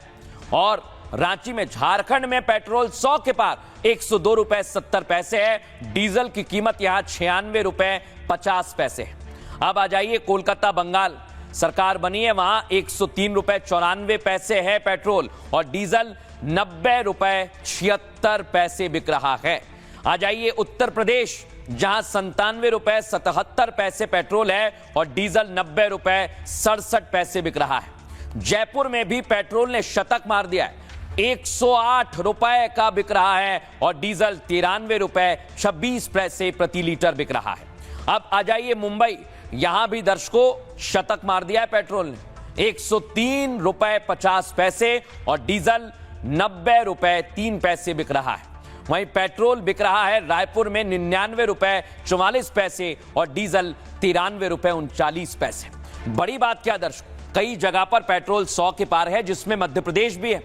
और रांची में, झारखंड में पेट्रोल 100 के पार 102 रुपए 70 पैसे है। डीजल की कीमत यहां 96 रुपए 50 पैसे है। अब आ जाइए कोलकाता, बंगाल, सरकार बनी है, वहां 103 रुपए 94 पैसे है पेट्रोल और डीजल 90 रुपए 76 पैसे बिक रहा है। आ जाइए उत्तर प्रदेश, जहां 97 रुपए 77 पैसे पेट्रोल है और डीजल 90 रुपए 67 पैसे बिक रहा है। जयपुर में भी पेट्रोल ने शतक मार दिया है, 108 रुपए का बिक रहा है और डीजल 93 रुपए 26 पैसे प्रति लीटर बिक रहा है। अब आ जाइए मुंबई, यहां भी दर्शकों शतक मार दिया है पेट्रोल ने, 103 रुपए 50 पैसे और डीजल 90 रुपए 3 पैसे बिक रहा है। वहीं पेट्रोल बिक रहा है रायपुर में 99 रुपए 44 पैसे और डीजल 93 रुपए 39 पैसे। बड़ी बात क्या दर्शक, कई जगह पर पेट्रोल 100 के पार है, जिसमें मध्य प्रदेश भी है।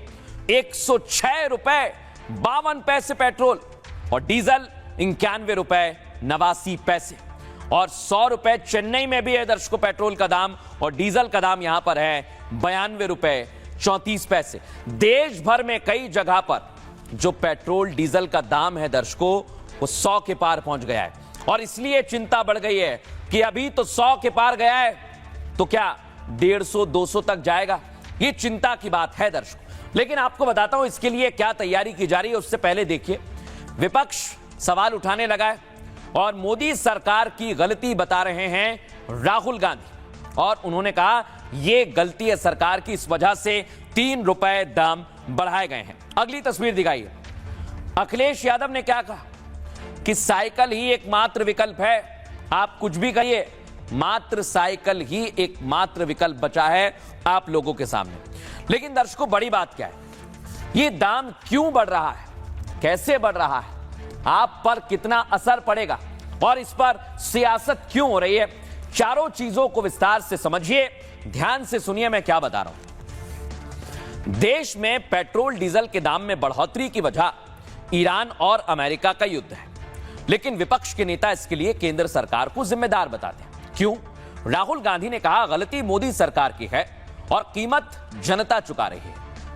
106 रुपए 52 पैसे पेट्रोल और डीजल 91 रुपए 89 पैसे। और 100 रुपए चेन्नई में भी है दर्शकों पेट्रोल का दाम, और डीजल का दाम यहां पर है 92 रुपए 34 पैसे। देश भर में कई जगह पर जो पेट्रोल डीजल का दाम है दर्शकों वो 100 के पार पहुंच गया है, और इसलिए चिंता बढ़ गई है कि अभी तो 100 के पार गया है तो क्या 150-200 तक जाएगा। ये चिंता की बात है दर्शकों। लेकिन आपको बताता हूं इसके लिए क्या तैयारी की जा रही है। उससे पहले देखिए, विपक्ष सवाल उठाने लगा है और मोदी सरकार की गलती बता रहे हैं राहुल गांधी, और उन्होंने कहा यह गलती है सरकार की, इस वजह से 3 रुपए दाम बढ़ाए गए हैं। अगली तस्वीर दिखाइए। अखिलेश यादव ने क्या कहा कि साइकिल ही एकमात्र विकल्प है। आप कुछ भी कहिए, मात्र साइकिल ही एकमात्र विकल्प बचा है आप लोगों के सामने। लेकिन दर्शकों बड़ी बात क्या है, ये दाम क्यों बढ़ रहा है, कैसे बढ़ रहा है, आप पर कितना असर पड़ेगा और इस पर सियासत क्यों हो रही है, चारों चीजों को विस्तार से समझिए, ध्यान से सुनिए मैं क्या बता रहा हूं। देश में पेट्रोल डीजल के दाम में बढ़ोतरी की वजह ईरान और अमेरिका का युद्ध है, लेकिन विपक्ष के नेता इसके लिए केंद्र सरकार को जिम्मेदार बताते हैं। क्यों? राहुल गांधी ने कहा गलती मोदी सरकार की है और कीमत जनता चुका रही है।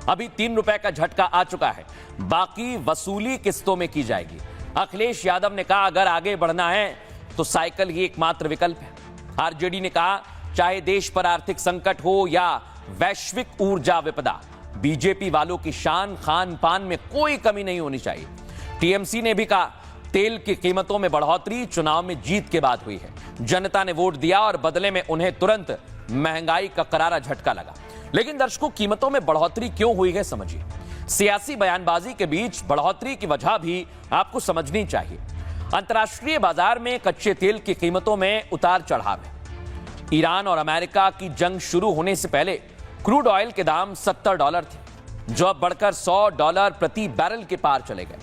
अभी 3 रुपए का झटका आ चुका है, बाकी वसूली किस्तों में की जाएगी। अखिलेश यादव ने कहा अगर आगे बढ़ना है तो साइकिल ही एकमात्र विकल्प है। आरजेडी ने कहा चाहे देश पर आर्थिक संकट हो या वैश्विक ऊर्जा विपदा, बीजेपी वालों की शान खान पान में कोई कमी नहीं होनी चाहिए। टीएमसी ने भी कहा तेल की कीमतों में बढ़ोतरी चुनाव में जीत के बाद हुई है, जनता ने वोट दिया और बदले में उन्हें तुरंत महंगाई का करारा झटका लगा। लेकिन दर्शकों कीमतों में बढ़ोतरी क्यों हुई है समझिए। सियासी बयानबाजी के बीच बढ़ोतरी की वजह भी आपको समझनी चाहिए। अंतर्राष्ट्रीय बाजार में कच्चे तेल की कीमतों में उतार चढ़ाव है। ईरान और अमेरिका की जंग शुरू होने से पहले क्रूड ऑयल के दाम $70 थे, जो अब बढ़कर $100 प्रति बैरल के पार चले गए।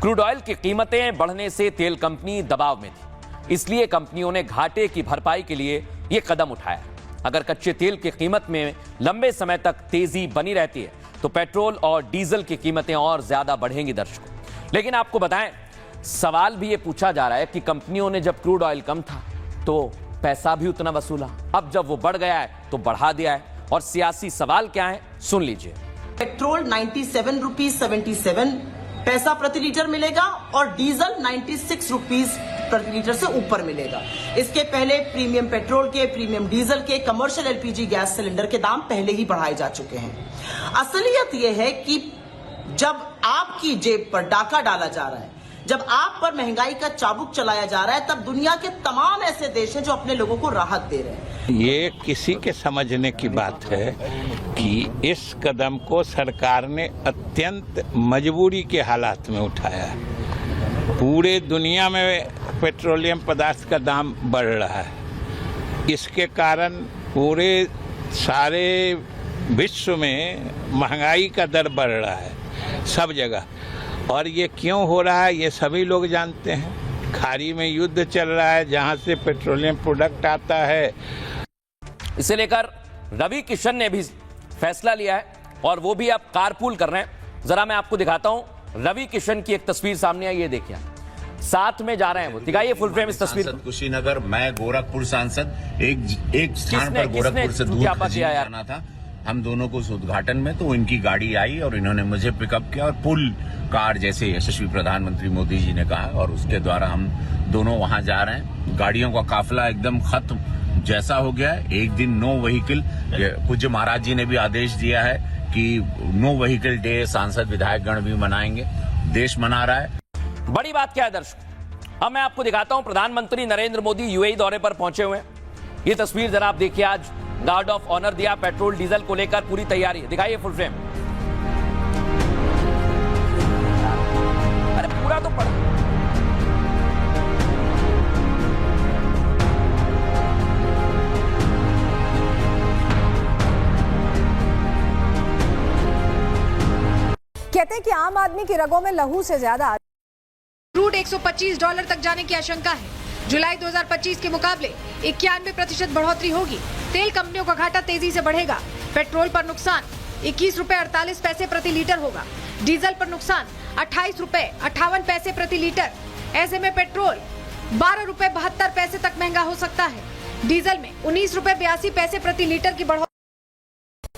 क्रूड ऑयल की कीमतें बढ़ने से तेल कंपनी दबाव में थी, इसलिए कंपनियों ने घाटे की भरपाई के लिए यह कदम उठाया। अगर कच्चे तेल की कीमत में लंबे समय तक तेजी बनी रहती है तो पेट्रोल और डीजल की कीमतें और ज्यादा बढ़ेंगी दर्शकों। लेकिन आपको बताएं, सवाल भी यह पूछा जा रहा है कि कंपनियों ने जब क्रूड ऑयल कम था तो पैसा भी उतना वसूला, अब जब वो बढ़ गया है तो बढ़ा दिया है। और सियासी सवाल क्या है सुन लीजिए। पेट्रोल 97 रुपीज 77 पैसा प्रति लीटर मिलेगा और डीजल 96 रुपीज प्रति लीटर से ऊपर मिलेगा। इसके पहले प्रीमियम पेट्रोल के, प्रीमियम डीजल के, कमर्शियल एलपीजी गैस सिलेंडर के दाम पहले ही बढ़ाए जा चुके हैं। असलियत यह है कि जब आपकी जेब पर डाका डाला जा रहा है, जब आप पर महंगाई का चाबुक चलाया जा रहा है, तब दुनिया के तमाम ऐसे देश हैं जो अपने लोगों को राहत दे रहे हैं। ये किसी के समझने की बात है कि इस कदम को सरकार ने अत्यंत मजबूरी के हालात में उठाया है। पूरे दुनिया में पेट्रोलियम पदार्थ का दाम बढ़ रहा है, इसके कारण पूरे सारे विश्व में महंगाई का दर बढ़ रहा है सब जगह। और ये क्यों हो रहा है ये सभी लोग जानते हैं। खाड़ी में युद्ध चल रहा है जहां से पेट्रोलियम प्रोडक्ट आता है। इसे लेकर रवि किशन ने भी फैसला लिया है और वो भी अब कारपूल कर रहे हैं। जरा मैं आपको दिखाता हूं, रवि किशन की एक तस्वीर सामने आई, ये देखिए, साथ में जा रहे हैं वो। दिखाइए फुल फ्रेम इस तस्वीर। कुशीनगर, मैं गोरखपुर सांसद, एक स्थान पर गोरखपुर से दूध जाना था हम दोनों को उस उद्घाटन में, तो इनकी गाड़ी आई और इन्होंने मुझे पिकअप किया और पुल कार जैसे यशस्वी प्रधानमंत्री मोदी जी ने कहा, और उसके द्वारा हम दोनों वहां जा रहे हैं। गाड़ियों का काफिला एकदम खत्म जैसा हो गया है। एक दिन नो व्हीकल, पूज्य महाराज जी ने भी आदेश दिया है कि नो व्हीकल डे सांसद विधायक गण भी मनाएंगे, देश मना रहा है। बड़ी बात क्या है दर्शकों, अब मैं आपको दिखाता हूं प्रधानमंत्री नरेंद्र मोदी यूएई दौरे पर पहुंचे हुए हैं। ये तस्वीर जरा आप देखिए, आज गार्ड ऑफ ऑनर दिया, पेट्रोल डीजल को लेकर पूरी तैयारी है। दिखाइए फुल फ्रेम। अरे पूरा तो पड़ा। कहते हैं कि आम आदमी की रगों में लहू से ज्यादा क्रूड $125 तक जाने की आशंका है। जुलाई 2025 के मुकाबले 91% बढ़ोतरी होगी। तेल कंपनियों का घाटा तेजी से बढ़ेगा। पेट्रोल पर नुकसान 21 रुपए 48 पैसे प्रति लीटर होगा। डीजल पर नुकसान ₹28.58 प्रति लीटर। ऐसे में पेट्रोल ₹12.72 तक महंगा हो सकता है। डीजल में ₹19.82 प्रति लीटर की बढ़ोतरी।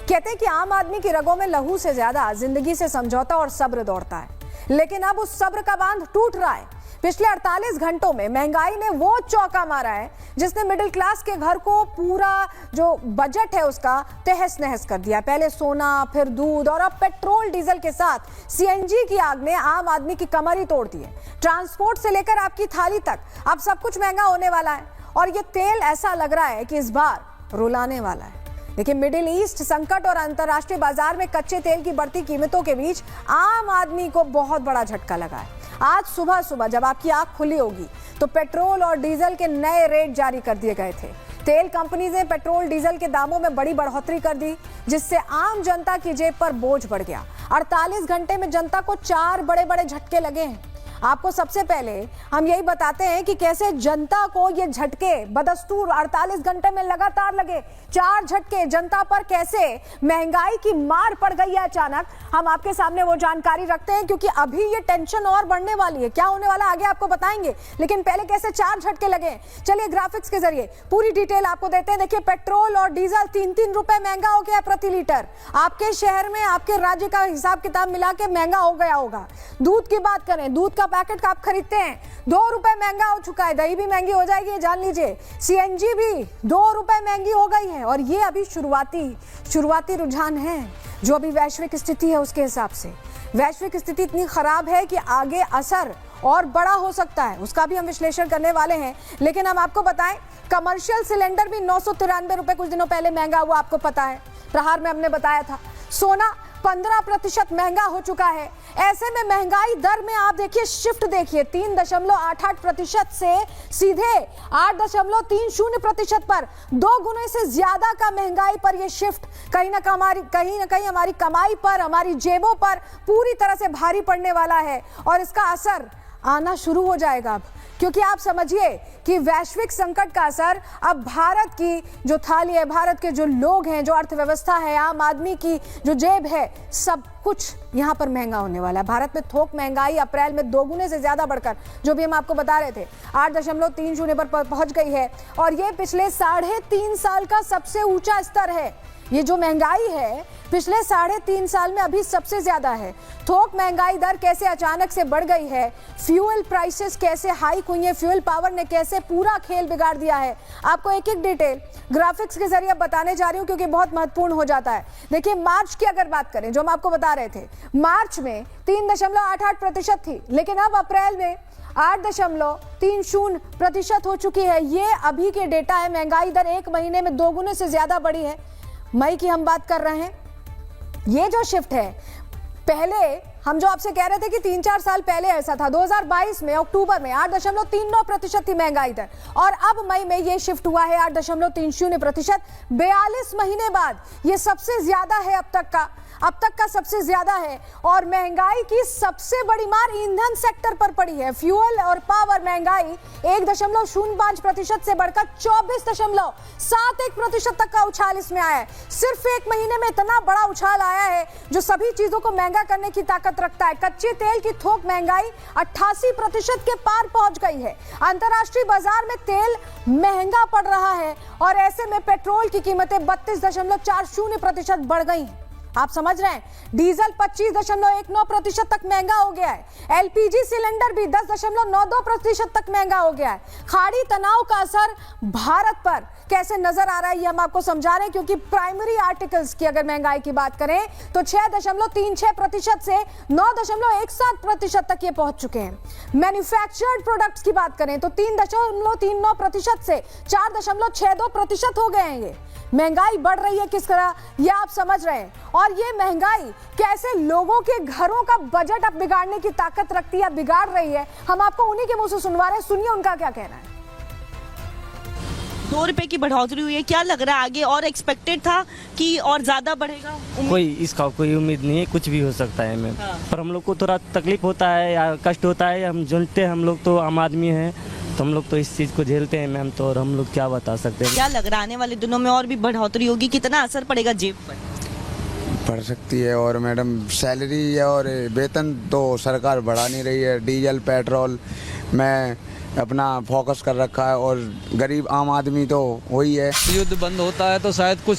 कहते हैं कि आम आदमी की रगों में लहू से ज्यादा जिंदगी से समझौता और सब्र दौड़ता है, लेकिन अब उस सब्र का बांध टूट रहा है। पिछले 48 घंटों में महंगाई ने वो चौका मारा है जिसने मिडिल क्लास के घर को पूरा जो बजट है उसका तहस नहस कर दिया। पहले सोना, फिर दूध और अब पेट्रोल डीजल के साथ सीएनजी की आग ने आम आदमी की कमर ही तोड़ दी है। ट्रांसपोर्ट से लेकर आपकी थाली तक अब सब कुछ महंगा होने वाला है और ये तेल ऐसा लग रहा है कि इस बार रुलाने वाला है। देखिए, मिडिल ईस्ट संकट और अंतर्राष्ट्रीय बाजार में कच्चे तेल की बढ़ती कीमतों के बीच आम आदमी को बहुत बड़ा झटका लगा है। आज सुबह सुबह जब आपकी आंख खुली होगी तो पेट्रोल और डीजल के नए रेट जारी कर दिए गए थे। तेल कंपनी ने पेट्रोल डीजल के दामों में बड़ी बढ़ोतरी कर दी, जिससे आम जनता की जेब पर बोझ बढ़ गया। 48 घंटे में जनता को 4 बड़े बड़े झटके लगे हैं। आपको सबसे पहले हम यही बताते हैं कि कैसे जनता को ये झटके बदस्तूर 48 घंटे में लगातार लगे। 4 झटके जनता पर, कैसे महंगाई की मार पड़ गई है अचानक। हम आपके सामने वो जानकारी रखते हैं क्योंकि अभी ये टेंशन और बढ़ने वाली है। क्या होने वाला आगे आपको बताएंगे, लेकिन पहले कैसे 4 झटके लगे। चलिए ग्राफिक्स के जरिए पूरी डिटेल आपको देते हैं। देखिए, पेट्रोल और डीजल 3-3 रुपए महंगा हो गया प्रति लीटर। आपके शहर में, आपके राज्य का हिसाब किताब मिला के महंगा हो गया होगा। दूध की बात करें, दूध का पैकेट का आप खरीदते हैं 2 रुपए महंगा हो चुका है। दही भी महंगी हो जाएगी, जान लीजिए। सीएनजी भी 2 रुपए महंगी हो गई है और ये अभी शुरुआती रुझान है जो अभी वैश्विक स्थिति है उसके हिसाब से। वैश्विक स्थिति इतनी खराब है कि आगे असर और बड़ा हो सकता है, उसका भी हम विश्लेषण करने वाले हैं। लेकिन हम आपको बताएं, कमर्शियल सिलेंडर भी 993 रुपए कुछ दिनों पहले महंगा हुआ, आपको पता है, प्रहार में हमने बताया था। सोना 15% महंगा हो चुका है। ऐसे में महंगाई दर में आप देखिए शिफ्ट, देखिए 3.88% से सीधे 8.30% पर 2 गुने से ज्यादा का महंगाई पर यह शिफ्ट कहीं ना कहीं हमारी कमाई पर, हमारी जेबों पर पूरी तरह से भारी पड़ने वाला है और इसका असर आना शुरू हो जाएगा अब, क्योंकि आप समझिए कि वैश्विक संकट का असर अब भारत की जो थाली है, भारत के जो लोग हैं, जो अर्थव्यवस्था है, आम आदमी की जो जेब है, सब कुछ यहाँ पर महंगा होने वाला है। भारत में थोक महंगाई अप्रैल में 2 गुने से ज्यादा बढ़कर, जो भी हम आपको बता रहे थे, 8.30 पर पहुंच गई है और ये पिछले 3.5 साल का सबसे ऊंचा स्तर है। ये जो महंगाई है पिछले 3.5 साल में अभी सबसे ज्यादा है। थोक महंगाई दर कैसे अचानक से बढ़ गई है, फ्यूल प्राइसेस कैसे हाइक हुई है, फ्यूल पावर ने कैसे पूरा खेल बिगाड़ दिया है, आपको एक एक डिटेल ग्राफिक्स के जरिए बताने जा रही हूं क्योंकि बहुत महत्वपूर्ण हो जाता है। देखिए, मार्च की अगर बात करें, जो हम आपको बता रहे थे, मार्च में 3.88% थी, लेकिन अब अप्रैल में 8.30% हो चुकी है। ये अभी के डेटा है। महंगाई दर 1 महीने में 2 गुने से ज्यादा बढ़ी है। मई की हम बात कर रहे हैं। ये जो शिफ्ट है, पहले हम जो आपसे कह रहे थे कि 3-4 साल पहले ऐसा था, 2022 में अक्टूबर में 8.39% थी महंगाई दर और अब मई में ये शिफ्ट हुआ है 8.30%। 42 महीने बाद ये सबसे ज्यादा है अब तक का सबसे ज्यादा है और महंगाई की सबसे बड़ी मार ईंधन सेक्टर पर पड़ी है। फ्यूल और पावर महंगाई 1.05% से बढ़कर 24.71% तक का उछाल इसमें आया है। सिर्फ 1 महीने में इतना बड़ा उछाल आया है जो सभी चीजों को महंगा करने की ताकत रखता है। कच्चे तेल की थोक महंगाई 88% के पार पहुंच गई है। अंतर्राष्ट्रीय बाजार में तेल महंगा पड़ रहा है और ऐसे में पेट्रोल की कीमतें 32.40% बढ़ गई हैं। आप समझ रहे हैं, डीजल 25.19% तक महंगा हो गया है। एलपीजी सिलेंडर भी 10.92% तक महंगा हो गया है। खाड़ी तनाव का असर भारत पर कैसे नजर आ रहा है ये हम आपको समझा रहे हैं, क्योंकि प्राइमरी आर्टिकल्स की अगर महंगाई की बात करें तो 6.36% से 9.17% तक ये पहुंच चुके हैं। मैन्युफैक्चर्ड प्रोडक्ट्स की बात करें तो 3.39% से 4.62% हो गए हैं। ये महंगाई बढ़ रही है किस तरह, ये आप समझ रहे हैं। और ये महंगाई कैसे लोगों के घरों का बजट अब बिगाड़ने की ताकत रखती है, बिगाड़ रही है, हम आपको उन्हीं के मुंह से सुनवा रहे हैं। सुनिए उनका क्या कहना है। 2 रुपए की बढ़ोतरी हुई है, क्या लग रहा है आगे और एक्सपेक्टेड था कि और ज्यादा बढ़ेगा? इसका कोई उम्मीद नहीं है, कुछ भी हो सकता है मैम। पर हम लोग को थोड़ा तकलीफ होता है या कष्ट होता है, हम जानते हैं, हम लोग तो आम आदमी हैं तो हम लोग तो इस चीज़ को झेलते हैं मैम, तो और हम लोग क्या बता सकते हैं। क्या लग रहा है आने वाले दिनों में और भी बढ़ोतरी होगी, कितना असर पड़ेगा जेब पर? बढ़ सकती है और मैडम सैलरी और वेतन तो सरकार बढ़ा नहीं रही है। डीजल पेट्रोल में अपना फोकस कर रखा है और गरीब आम आदमी तो वही है। युद्ध बंद होता है तो शायद कुछ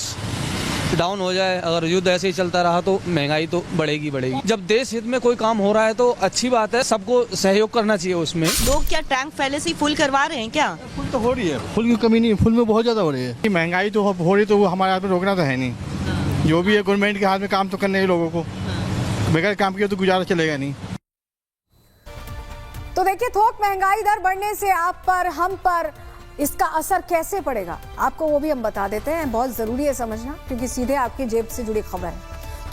डाउन हो जाए। अगर युद्ध ऐसे ही चलता रहा तो महंगाई तो बढ़ेगी। जब देश हित में कोई काम हो रहा है तो अच्छी बात है, सबको सहयोग करना चाहिए उसमें। लोग क्या टैंक पहले से ही फुल करवा रहे हैं क्या? फुल तो हो रही है, फुल की कमी नहीं, फुल में बहुत ज़्यादा हो रही है। महंगाई तो हो रही तो वो हमारे हाथ में रोकना तो है नहीं। जो भी है गवर्नमेंट के हाथ में काम तो करने ही लोगों को, बगैर काम किए तो गुजारा चलेगा नहीं। तो देखिए, थोक महंगाई दर बढ़ने से आप पर, हम पर इसका असर कैसे पड़ेगा, आपको वो भी हम बता देते हैं। बहुत जरूरी है समझना, क्योंकि सीधे आपकी जेब से जुड़ी खबर है।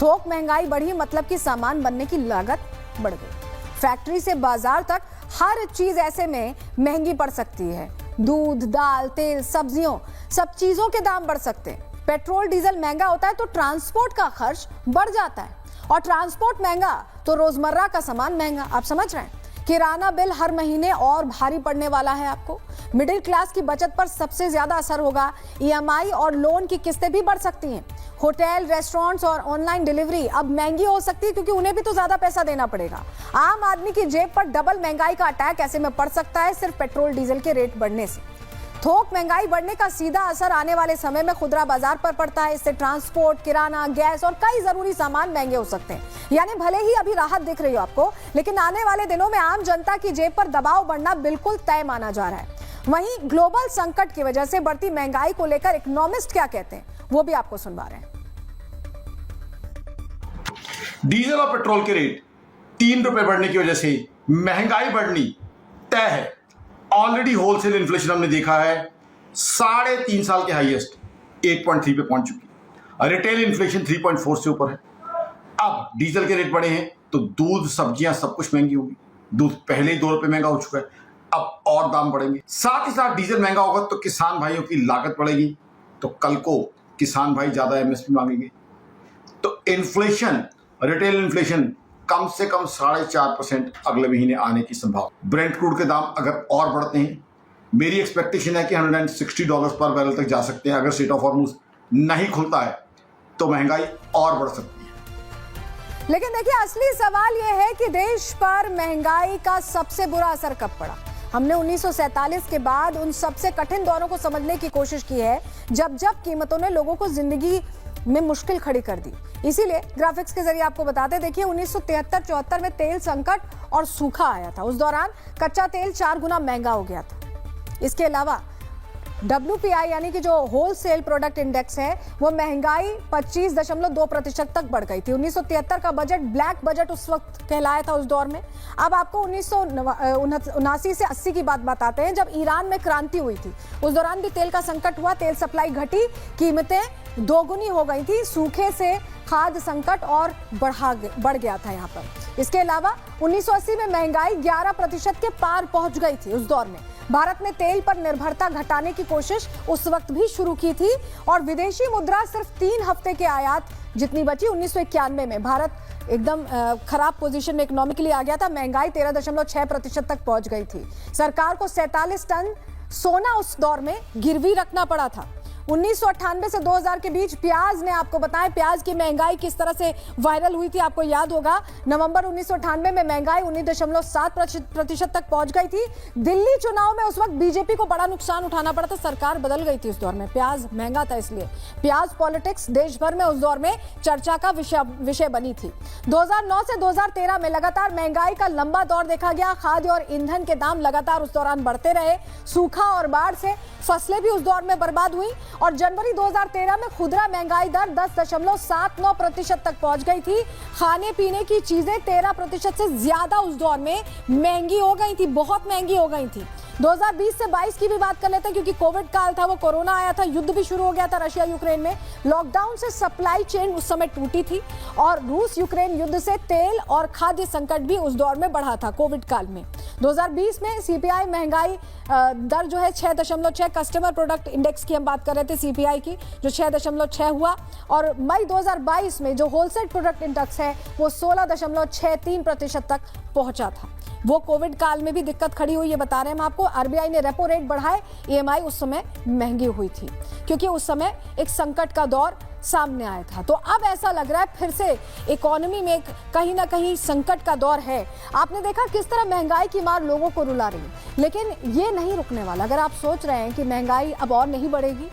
थोक महंगाई बढ़ी मतलब कि सामान बनने की लागत बढ़ गई। फैक्ट्री से बाजार तक हर चीज ऐसे में महंगी पड़ सकती है। दूध, दाल, तेल, सब्जियों, सब चीजों के दाम बढ़ सकते हैं। पेट्रोल डीजल महंगा होता है तो ट्रांसपोर्ट का खर्च बढ़ जाता है, और ट्रांसपोर्ट महंगा तो रोजमर्रा का सामान महंगा। आप समझ रहे हैं? किराना बिल हर महीने और भारी पड़ने वाला है आपको। मिडिल क्लास की बचत पर सबसे ज्यादा असर होगा। ईएमआई और लोन की किस्तें भी बढ़ सकती हैं। होटल, रेस्टोरेंट्स और ऑनलाइन डिलीवरी अब महंगी हो सकती है, क्योंकि उन्हें भी तो ज्यादा पैसा देना पड़ेगा। आम आदमी की जेब पर डबल महंगाई का अटैक ऐसे में पड़ सकता है, सिर्फ पेट्रोल डीजल के रेट बढ़ने से। थोक महंगाई बढ़ने का सीधा असर आने वाले समय में खुदरा बाजार पर पड़ता है। इससे ट्रांसपोर्ट, किराना, गैस और कई जरूरी सामान महंगे हो सकते हैं। यानी भले ही अभी राहत दिख रही हो आपको, लेकिन आने वाले दिनों में आम जनता की जेब पर दबाव बढ़ना बिल्कुल तय माना जा रहा है। वहीं ग्लोबल संकट की वजह से बढ़ती महंगाई को लेकर इकोनॉमिस्ट क्या कहते हैं, वो भी आपको सुनवा रहे हैं। डीजल और पेट्रोल के रेट 3 रुपए बढ़ने की वजह से महंगाई बढ़नी तय है। ऑलरेडी होलसेल इन्फ्लेशन हमने देखा है 3.5 साल के हाईएस्ट 8.3 पे पहुंच चुकी है। रिटेल इन्फ्लेशन 3.4 से ऊपर है। अब डीजल के रेट बढ़े हैं तो दूध, सब्जियां सब कुछ महंगी होगी। दूध पहले ही 2 रुपए महंगा हो चुका है, अब और दाम बढ़ेंगे। साथ ही साथ डीजल महंगा होगा तो किसान भाइयों की लागत बढ़ेगी, तो कल को किसान भाई ज्यादा एमएसपी मांगेंगे। तो इन्फ्लेशन, रिटेल इन्फ्लेशन कम से कम 4.5% अगले महीने आने की संभावना। ब्रेंट क्रूड के दाम अगर और बढ़ते हैं, मेरी एक्सपेक्टेशन है कि $160 पर बैरल तक जा सकते हैं। अगर स्ट्रेट ऑफ हॉर्मुज नहीं खुलता है तो महंगाई और बढ़ सकती है। लेकिन देखिए, असली सवाल यह है कि देश पर महंगाई का सबसे बुरा असर कब पड़ा। हमने 1947 के बाद उन सबसे कठिन दौरों को समझने की कोशिश की है, जब कीमतों ने लोगों को जिंदगी में मुश्किल खड़ी कर दी। इसीलिए ग्राफिक्स के जरिए आपको बताते, देखिए 1973-74 में तेल संकट और सूखा आया था। उस दौरान कच्चा तेल 4 गुना महंगा हो गया था। इसके अलावा WPI यानी कि जो होलसेल प्रोडक्ट इंडेक्स है, वो महंगाई 25.2% तक बढ़ गई थी। 1973 का बजट ब्लैक बजट उस वक्त कहलाया था उस दौर में। अब आपको 1979 से 80 की बात बताते हैं, जब ईरान में क्रांति हुई थी। उस दौरान भी तेल का संकट हुआ, तेल सप्लाई घटी, कीमतें दोगुनी हो गई थी। सूखे से खाद्य संकट और बढ़ गया था यहाँ पर। इसके अलावा 1980 में महंगाई 11% के पार पहुंच गई थी। उस दौर में भारत ने तेल पर निर्भरता घटाने की कोशिश उस वक्त भी शुरू की थी, और विदेशी मुद्रा सिर्फ 3 हफ्ते के आयात जितनी बची। 1991 में भारत एकदम खराब पोजीशन में इकोनॉमिकली आ गया था। महंगाई 13.6% तक पहुंच गई थी। सरकार को 47 टन सोना उस दौर में गिरवी रखना पड़ा था। 1998 से 2000 के बीच प्याज ने, आपको बताएं प्याज की महंगाई किस तरह से वायरल हुई थी, आपको याद होगा। नवंबर 1998 में महंगाई 19.7% तक पहुंच गई थी। दिल्ली चुनाव में उस वक्त बीजेपी को बड़ा नुकसान उठाना पड़ा था, सरकार बदल गई थी उस दौर में। प्याज महंगा था, इसलिए प्याज पॉलिटिक्स देश भर में उस दौर में चर्चा का विषय बनी थी। 2009 से 2013 में लगातार महंगाई का लंबा दौर देखा गया। खाद्य और ईंधन के दाम लगातार उस दौरान बढ़ते रहे। सूखा और बाढ़ से फसलें भी उस दौर में बर्बाद हुई, और जनवरी 2013 में खुदरा महंगाई दर 10.79% तक पहुंच गई थी। खाने पीने की चीजें 13% से ज्यादा उस दौर में महंगी हो गई थी, बहुत महंगी हो गई थी। 2020 से 22 की भी बात कर लेते हैं, क्योंकि कोविड काल था, वो कोरोना आया था, युद्ध भी शुरू हो गया था रशिया यूक्रेन में। लॉकडाउन से सप्लाई चेन उस समय टूटी थी, और रूस यूक्रेन युद्ध से तेल और खाद्य संकट भी उस दौर में बढ़ा था कोविड काल में। 2020 में CPI महंगाई दर जो है 6.6, कस्टमर प्रोडक्ट इंडेक्स की हम बात कर रहे थे CPI की, जो 6.6 हुआ। और मई 2022 में जो होलसेल प्रोडक्ट इंडेक्स है वो 16.63% तक पहुंचा था। वो कोविड काल में भी दिक्कत खड़ी हुई, ये बता रहे हैं हम आपको। RBI ने रेपो रेट बढ़ाए, EMI उस समय महंगी हुई थी, क्योंकि उस समय एक संकट का दौर सामने आया था। तो अब ऐसा लग रहा है फिर से इकोनॉमी में कहीं ना कहीं संकट का दौर है। आपने देखा किस तरह महंगाई की मार लोगों को रुला रही है, लेकिन ये नहीं रुकने वाला। अगर आप सोच रहे हैं कि महंगाई अब और नहीं बढ़ेगी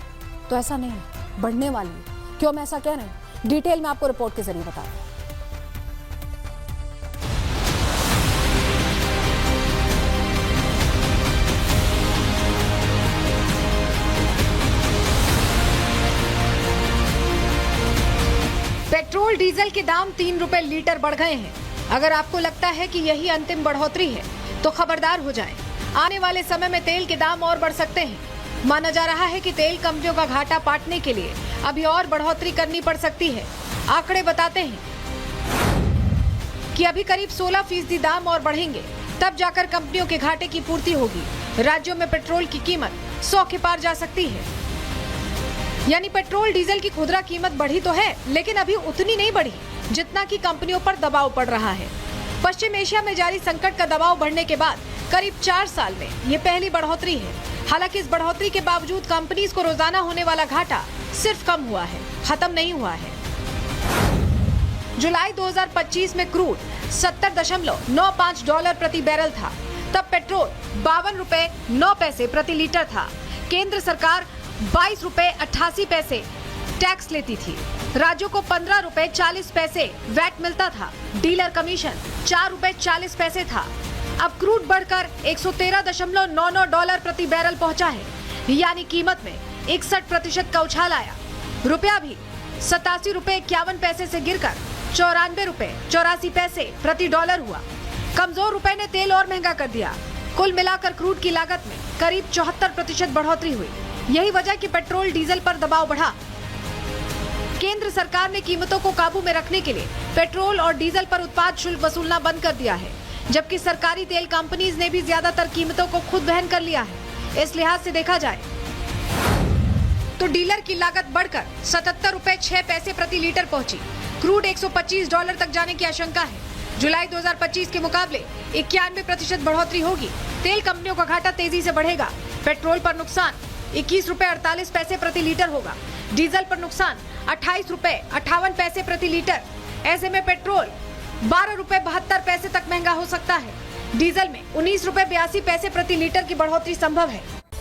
तो ऐसा नहीं है, बढ़ने वाली है। क्यों मैं ऐसा कह रहे हैं, डिटेल में आपको रिपोर्ट के जरिए बता रहे हैं। पेट्रोल डीजल के दाम 3 रुपए लीटर बढ़ गए हैं। अगर आपको लगता है कि यही अंतिम बढ़ोतरी है तो खबरदार हो जाएं। आने वाले समय में तेल के दाम और बढ़ सकते हैं। माना जा रहा है कि तेल कंपनियों का घाटा पाटने के लिए अभी और बढ़ोतरी करनी पड़ सकती है। आंकड़े बताते हैं कि अभी करीब 16% दाम और बढ़ेंगे, तब जाकर कंपनियों के घाटे की पूर्ति होगी। राज्यों में पेट्रोल की कीमत 100 के पार जा सकती है। यानी पेट्रोल डीजल की खुदरा कीमत बढ़ी तो है, लेकिन अभी उतनी नहीं बढ़ी जितना कि कंपनियों पर दबाव पड़ रहा है। पश्चिम एशिया में जारी संकट का दबाव बढ़ने के बाद करीब 4 साल में ये पहली बढ़ोतरी है। हालांकि इस बढ़ोतरी के बावजूद कंपनीज को रोजाना होने वाला घाटा सिर्फ कम हुआ है, खत्म नहीं हुआ है। जुलाई 2025 में क्रूड $70.95 प्रति बैरल था। तब पेट्रोल 52 रुपए 9 पैसे प्रति लीटर था। केंद्र सरकार 22 रुपए 88 पैसे टैक्स लेती थी। राज्यों को 15 रुपए 40 पैसे वैट मिलता था। डीलर कमीशन 4 रुपए 40 पैसे था। अब क्रूड बढ़कर $113.99 प्रति बैरल पहुंचा है, यानी कीमत में 61% का उछाल आया। रुपया भी 87 रुपए 51 पैसे से गिरकर 94 रुपए 84 पैसे प्रति डॉलर हुआ। कमजोर रुपए ने तेल और महंगा कर दिया। कुल मिलाकर क्रूड की लागत में करीब 74% बढ़ोतरी हुई। यही वजह कि पेट्रोल डीजल पर दबाव बढ़ा। केंद्र सरकार ने कीमतों को काबू में रखने के लिए पेट्रोल और डीजल पर उत्पाद शुल्क वसूलना बंद कर दिया है, जबकि सरकारी तेल कंपनीज ने भी ज्यादातर कीमतों को खुद वहन कर लिया है। इस लिहाज से देखा जाए तो डीलर की लागत बढ़कर 77 रुपए 6 पैसे प्रति लीटर पहुंची। क्रूड $125 तक जाने की आशंका है। जुलाई 2025 के मुकाबले 91% बढ़ोतरी होगी। तेल कंपनियों का घाटा तेजी से बढ़ेगा। पेट्रोल पर नुकसान 21 रुपए 48 पैसे प्रति लीटर होगा। डीजल पर नुकसान 28 रुपए 58 पैसे प्रति लीटर। ऐसे में पेट्रोल 12 रुपए 72 पैसे तक महंगा हो सकता है। डीजल में 19 रुपए 82 पैसे प्रति लीटर की बढ़ोतरी संभव है।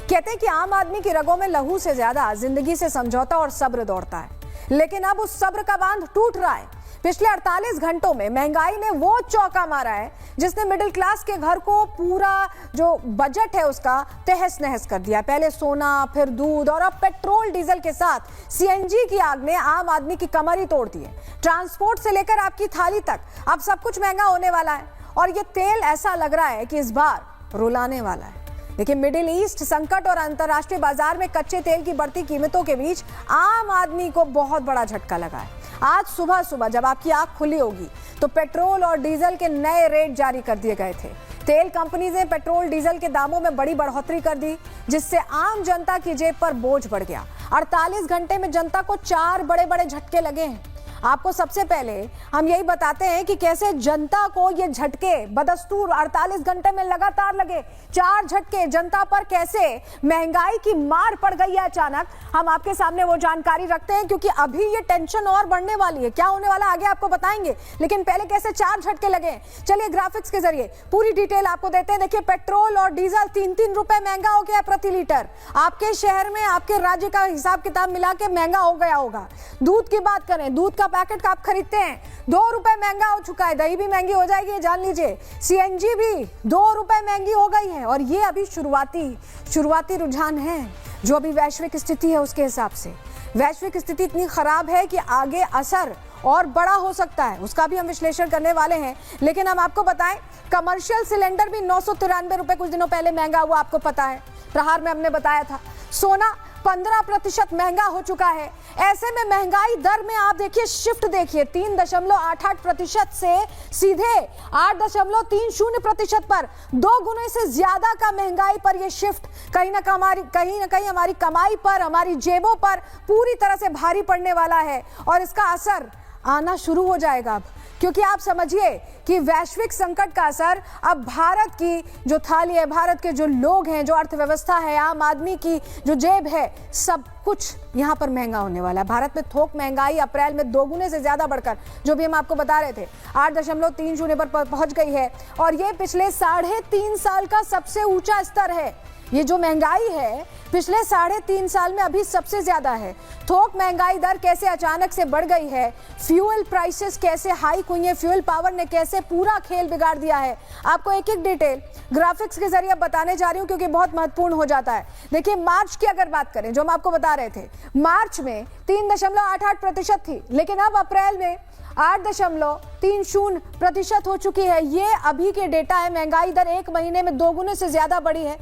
कहते हैं कि आम आदमी की रगों में लहू से ज्यादा जिंदगी से समझौता और सब्र दौड़ता है, लेकिन अब उस सब्र का बांध टूट रहा है। पिछले 48 घंटों में महंगाई ने वो चौका मारा है जिसने मिडिल क्लास के घर को पूरा जो बजट है उसका तहस नहस कर दिया। पहले सोना, फिर दूध और अब पेट्रोल डीजल के साथ सीएनजी की आग ने आम आदमी की कमर ही तोड़ दी है। ट्रांसपोर्ट से लेकर आपकी थाली तक अब सब कुछ महंगा होने वाला है और ये तेल ऐसा लग रहा है कि इस बार रुलाने वाला है। लेकिन मिडिल ईस्ट संकट और अंतर्राष्ट्रीय बाजार में कच्चे तेल की बढ़ती कीमतों के बीच आम आदमी को बहुत बड़ा झटका लगा है। आज सुबह सुबह जब आपकी आंख खुली होगी तो पेट्रोल और डीजल के नए रेट जारी कर दिए गए थे। तेल कंपनी ने पेट्रोल डीजल के दामों में बड़ी बढ़ोतरी कर दी, जिससे आम जनता की जेब पर बोझ बढ़ गया। 48 घंटे में जनता को 4 बड़े बड़े झटके लगे हैं। आपको सबसे पहले हम यही बताते हैं कि कैसे जनता को ये झटके बदस्तूर 48 घंटे में लगातार लगे। 4 झटके जनता पर कैसे महंगाई की मार पड़ गई है अचानक, हम आपके सामने वो जानकारी रखते हैं, क्योंकि अभी ये टेंशन और बढ़ने वाली है। क्या होने वाला आगे आपको बताएंगे, लेकिन पहले कैसे 4 झटके लगे। चलिए ग्राफिक्स के जरिए पूरी डिटेल आपको देते हैं। देखिए, पेट्रोल और डीजल 3-3 रुपए महंगा हो गया प्रति लीटर। आपके शहर में, आपके राज्य का हिसाब किताब मिला के महंगा हो गया होगा। दूध की बात करें, दूध का पैकेट का आप खरीदते हैं 2 रुपए महंगा हो चुका है। दही भी महंगी हो जाएगी, जान लीजिए। सीएनजी भी 2 रुपए महंगी हो गई है और ये अभी शुरुआती रुझान है जो अभी वैश्विक स्थिति है उसके हिसाब से। वैश्विक स्थिति इतनी खराब है कि आगे असर और बड़ा हो सकता है, उसका भी हम विश्लेषण करने वाले हैं। लेकिन हम आपको बताएं, कमर्शियल सिलेंडर भी 993 रुपए कुछ दिनों पहले महंगा हुआ, आपको पता है, प्रहार में हमने बताया था। सोना 15% महंगा हो चुका है। ऐसे में महंगाई दर में आप देखिए शिफ्ट देखिए, 3.88% से सीधे 8.30% पर 2 गुने से ज्यादा का महंगाई पर यह शिफ्ट कहीं ना कहीं हमारी कमाई पर, हमारी जेबों पर पूरी तरह से भारी पड़ने वाला है और इसका असर आना शुरू हो जाएगा। अब क्योंकि आप समझिए कि वैश्विक संकट का असर अब भारत की जो थाली है, भारत के जो लोग हैं, जो अर्थव्यवस्था है, आम आदमी की जो जेब है, सब कुछ यहां पर महंगा होने वाला है। भारत में थोक महंगाई अप्रैल में 2 गुने से ज्यादा बढ़कर, जो भी हम आपको बता रहे थे, 8.30 पर पहुंच गई है और ये पिछले 3.5 साल का सबसे ऊंचा स्तर है। ये जो महंगाई है पिछले 3.5 साल में अभी सबसे ज्यादा है। थोक महंगाई दर कैसे अचानक से बढ़ गई है, फ्यूल प्राइसेस कैसे हाइक हुई है, फ्यूल पावर ने कैसे पूरा खेल बिगाड़ दिया है, आपको एक एक डिटेल ग्राफिक्स के जरिए बताने जा रही हूं क्योंकि बहुत महत्वपूर्ण हो जाता है। देखिए मार्च की अगर बात करें, जो हम आपको बता रहे थे, मार्च में 3.88% थी, लेकिन अब अप्रैल में 8.30% हो चुकी है। ये अभी के डेटा है। महंगाई दर 1 महीने में 2 गुने से ज्यादा बढ़ी है।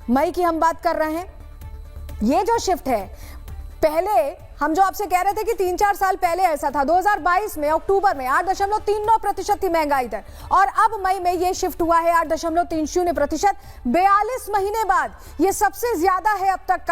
मई की हम बात कर रहे हैं। ये जो शिफ्ट है, पहले हम जो आपसे कह रहे थे कि 3-4 साल पहले ऐसा था, 2022 में अक्टूबर में 8.39% थी महंगाई दर और अब मई में ये शिफ्ट हुआ है 8.30%। 42 महीने बाद ये सबसे ज्यादा है अब तक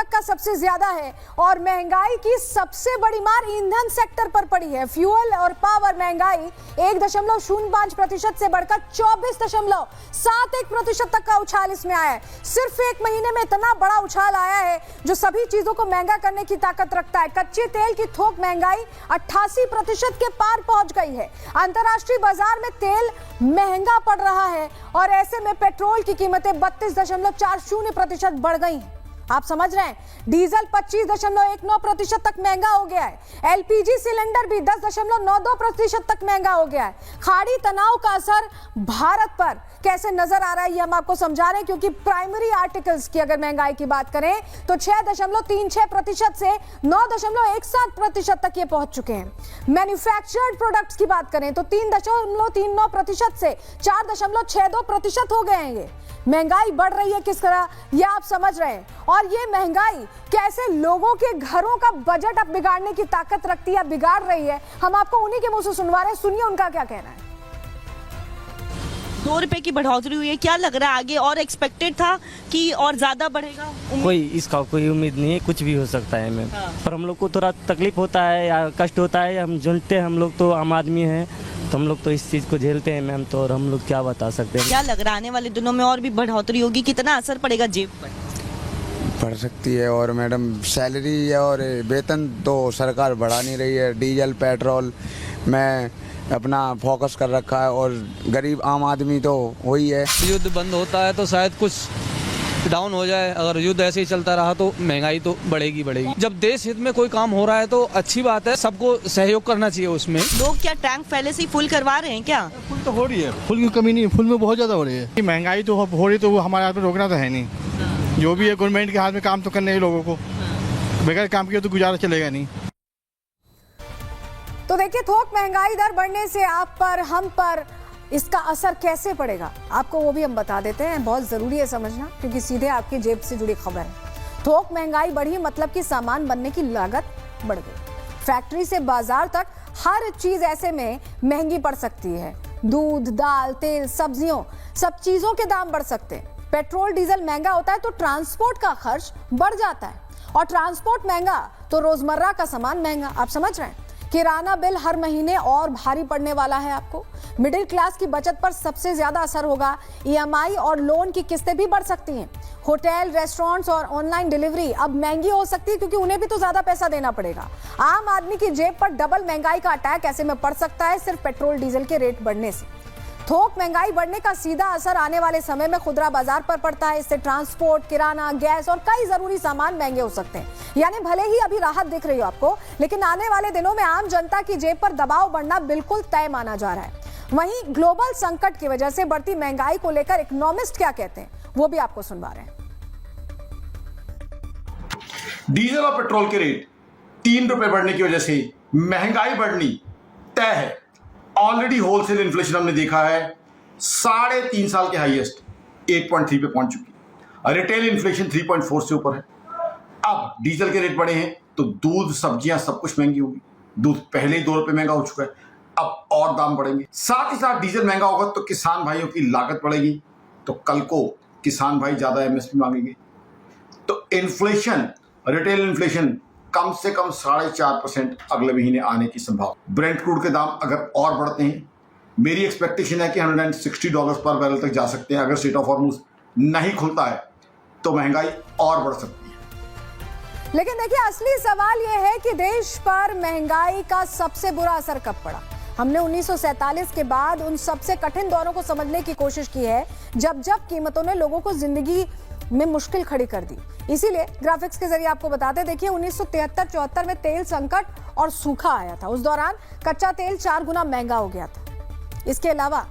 का सबसे ज्यादा है। और महंगाई की सबसे बड़ी मार ईंधन सेक्टर पर पड़ी है। फ्यूल और पावर महंगाई 1.05% से बढ़कर 24.71% तक का उछाल इसमें आया है। सिर्फ 1 महीने में इतना बड़ा उछाल आया है जो सभी चीजों को महंगा करने की ताकत रखता है। कच्चे तेल की थोक महंगाई 88% के पार पहुंच गई है। अंतर्राष्ट्रीय बाजार में तेल महंगा पड़ रहा है और ऐसे में पेट्रोल की कीमतें 32.40% बढ़ गई हैं। आप समझ रहे हैं, डीजल 25.19% तक महंगा हो गया है। एलपीजी सिलेंडर भी 10.92% तक महंगा हो गया है। खाड़ी तनाव का असर भारत पर कैसे नजर आ रहा है ये हम आपको समझा रहे हैं, क्योंकि प्राइमरी आर्टिकल्स की अगर महंगाई की बात करें तो 6.36% से 9.17% तक ये पहुंच चुके हैं। मैन्युफैक्चर्ड प्रोडक्ट्स की बात करें तो 3.39% से 4.62% हो गए हैं। ये महंगाई बढ़ रही है किस तरह, ये आप समझ रहे हैं। और ये महंगाई कैसे लोगों के घरों का बजट अब बिगाड़ने की ताकत रखती है, बिगाड़ रही है, हम आपको उन्हीं के मुंह से सुनवा रहे हैं। सुनिए उनका क्या कहना है। 2 रुपए की बढ़ोतरी हुई है, क्या लग रहा है आगे और एक्सपेक्टेड था कि और ज्यादा बढ़ेगा? कोई इसका कोई उम्मीद नहीं है, कुछ भी हो सकता है मैम। पर हम लोग को थोड़ा तकलीफ होता है या कष्ट होता है, हम झेलते हैं। हम लोग तो आम आदमी हैं तो हम लोग तो इस चीज़ को झेलते हैं मैम। तो और हम लोग क्या बता सकते हैं। क्या लग रहा है आने वाले दिनों में और भी बढ़ोतरी होगी, कितना असर पड़ेगा जेब पर? पड़ सकती है। और मैडम सैलरी और वेतन तो सरकार बढ़ा नहीं रही है। डीजल पेट्रोल में अपना फोकस कर रखा है और गरीब आम आदमी तो वही है। युद्ध बंद होता है तो शायद कुछ डाउन हो जाए। अगर युद्ध ऐसे ही चलता रहा तो महंगाई तो बढ़ेगी। जब देश हित में कोई काम हो रहा है तो अच्छी बात है, सबको सहयोग करना चाहिए उसमें। लोग क्या टैंक पहले से ही फुल करवा रहे हैं क्या? फुल तो हो रही है, फुल की कमी नहीं है, फुल में बहुत ज्यादा हो रही है। महंगाई तो हो रही तो वो हमारे हाथ में रोकना तो है नहीं। जो भी है गवर्नमेंट के हाथ में काम तो करने हैं लोगों को, बगैर काम किए तो गुजारा चलेगा नहीं। तो देखिए थोक महंगाई दर बढ़ने से आप पर, हम पर इसका असर कैसे पड़ेगा आपको वो भी हम बता देते हैं। बहुत जरूरी है समझना, क्योंकि सीधे आपकी जेब से जुड़ी खबर है। थोक महंगाई बढ़ी मतलब कि सामान बनने की लागत बढ़ गई। फैक्ट्री से बाजार तक हर चीज ऐसे में महंगी पड़ सकती है। दूध, दाल, तेल, सब्जियों, सब चीजों के दाम बढ़ सकते हैं। पेट्रोल डीजल महंगा होता है तो ट्रांसपोर्ट का खर्च बढ़ जाता है, और ट्रांसपोर्ट महंगा तो रोजमर्रा का सामान महंगा। आप समझ रहे हैं, किराना बिल हर महीने और भारी पड़ने वाला है आपको। मिडिल क्लास की बचत पर सबसे ज्यादा असर होगा। ईएमआई और लोन की किस्तें भी बढ़ सकती हैं। होटल, रेस्टोरेंट्स और ऑनलाइन डिलीवरी अब महंगी हो सकती है, क्योंकि उन्हें भी तो ज्यादा पैसा देना पड़ेगा। आम आदमी की जेब पर डबल महंगाई का अटैक ऐसे में पड़ सकता है सिर्फ पेट्रोल डीजल के रेट बढ़ने से। थोक महंगाई बढ़ने का सीधा असर आने वाले समय में खुदरा बाजार पर पड़ता है। इससे ट्रांसपोर्ट, किराना, गैस और कई जरूरी सामान महंगे हो सकते हैं। यानी भले ही अभी राहत दिख रही हो आपको, लेकिन आने वाले दिनों में आम जनता की जेब पर दबाव बढ़ना बिल्कुल तय माना जा रहा है। वहीं ग्लोबल संकट की वजह से बढ़ती महंगाई को लेकर इकोनॉमिस्ट क्या कहते हैं वो भी आपको सुनवा रहे हैं। डीजल और पेट्रोल के रेट 3 रुपए बढ़ने की वजह से महंगाई बढ़नी तय है। ऑलरेडी होलसेल इन्फ्लेशन हमने देखा है 3.5 साल के हाईएस्ट 8.3 पे पहुंच चुकी है। रिटेल इन्फ्लेशन 3.4 से ऊपर है। अब डीजल के रेट बढ़े हैं तो दूध, सब्जियां सब कुछ महंगी होगी। दूध पहले ही 2 रुपए महंगा हो चुका है, अब और दाम बढ़ेंगे। साथ ही साथ डीजल महंगा होगा तो किसान भाइयों की लागत बढ़ेगी, तो कल को किसान भाई ज्यादा एमएसपी मांगेंगे। तो इन्फ्लेशन, रिटेल इन्फ्लेशन कम से कम 4.5% अगले महीने आने की संभावना। ब्रेंट क्रूड के दाम अगर और बढ़ते हैं, मेरी एक्सपेक्टेशन है कि $160 पर बैरल तक जा सकते हैं। अगर स्ट्रेट ऑफ हॉर्मुज नहीं खुलता है तो महंगाई और बढ़ सकती है। लेकिन देखिए, असली सवाल यह है कि देश पर महंगाई का सबसे बुरा असर कब पड़ा। हमने 1947 के बाद उन सबसे कठिन दौरों को समझने की कोशिश की है जब जब कीमतों ने लोगों को जिंदगी में मुश्किल खड़ी कर दी। इसीलिए ग्राफिक्स के जरिए आपको बताते, देखिए 1973-74 में तेल संकट और सूखा आया था। उस दौरान कच्चा तेल 4 गुना महंगा हो गया था। इसके अलावा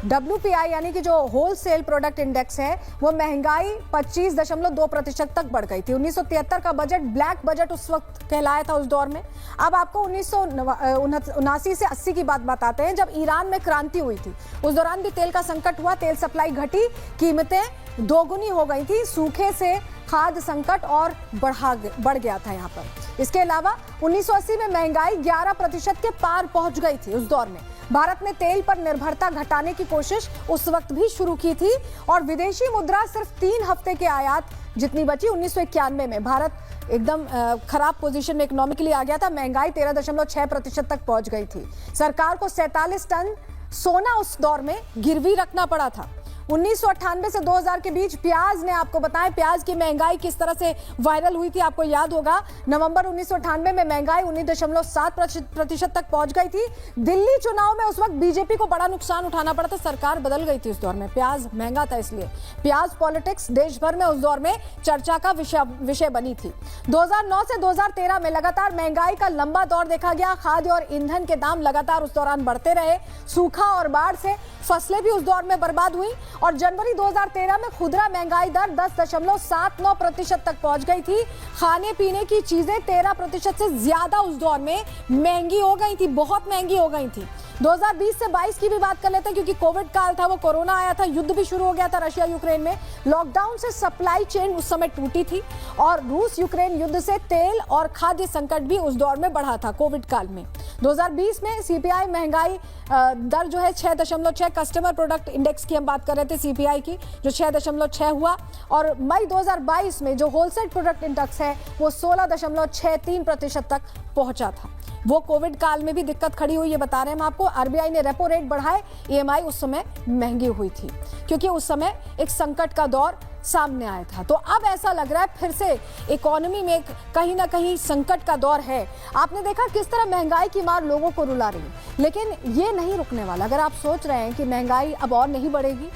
WPI यानी कि जो होलसेल प्रोडक्ट इंडेक्स है वो महंगाई 25.2% तक बढ़ गई थी। 1973 का बजट ब्लैक बजट उस वक्त कहलाया था उस दौर में। अब आपको 1979 से 80 की बात बताते हैं जब ईरान में क्रांति हुई थी। उस दौरान भी तेल का संकट हुआ, तेल सप्लाई घटी, कीमतें दोगुनी हो गई थी। सूखे से खाद्य संकट और बढ़ गया था यहाँ पर। इसके अलावा 1980 में महंगाई 11% के पार पहुंच गई थी। उस दौर में भारत ने तेल पर निर्भरता घटाने की कोशिश उस वक्त भी शुरू की थी और विदेशी मुद्रा सिर्फ 3 हफ्ते के आयात जितनी बची। 1991 में भारत एकदम खराब पोजीशन में इकोनॉमिकली आ गया था। महंगाई 13.6% तक पहुंच गई थी। सरकार को 47 टन सोना उस दौर में गिरवी रखना पड़ा था। 1998 से 2000 के बीच प्याज ने, आपको बताएं प्याज की महंगाई किस तरह से वायरल हुई थी, आपको याद होगा। नवंबर 1998 में महंगाई 19.7% तक पहुंच गई थी। दिल्ली चुनाव में उस वक्त बीजेपी को बड़ा नुकसान उठाना पड़ा था, सरकार बदल गई थी उस दौर में। प्याज महंगा था, इसलिए प्याज पॉलिटिक्स देश भर में उस दौर में चर्चा का विषय बनी थी। 2009 से 2013 में लगातार महंगाई का लंबा दौर देखा गया। खाद्य और ईंधन के दाम लगातार उस दौरान बढ़ते रहे। सूखा और बाढ़ से फसलें भी उस दौर में बर्बाद हुई और जनवरी 2013 में खुदरा महंगाई दर 10.79% तक पहुंच गई थी। खाने पीने की चीजें 13% से ज्यादा उस दौर में महंगी हो गई थी, बहुत महंगी हो गई थी। 2020 से 22 की भी बात कर लेते हैं क्योंकि कोविड काल था, वो कोरोना आया था, युद्ध भी शुरू हो गया था रशिया यूक्रेन में। लॉकडाउन से सप्लाई चेन उस समय टूटी थी और रूस यूक्रेन युद्ध से तेल और खाद्य संकट भी उस दौर में बढ़ा था कोविड काल में। 2020 में CPI महंगाई दर जो है 6.6, कस्टमर प्रोडक्ट इंडेक्स की हम बात कर रहे थे CPI की, जो 6.6 हुआ। और मई 2022 में जो होलसेल प्रोडक्ट इंडेक्स है वो 16.63% तक पहुंचा था। वो कोविड काल में भी दिक्कत खड़ी हुई, ये बता रहे हैं हम आपको। RBI ने रेपो रेट बढ़ाए, EMI उस समय महंगी हुई थी क्योंकि उस समय एक संकट का दौर सामने आया था। तो अब ऐसा लग रहा है फिर से इकोनॉमी में कहीं ना कहीं संकट का दौर है। आपने देखा किस तरह महंगाई की मार लोगों को रुला रही है, लेकिन ये नहीं रुकने वाला। अगर आप सोच रहे हैं कि महंगाई अब और नहीं बढ़ेगी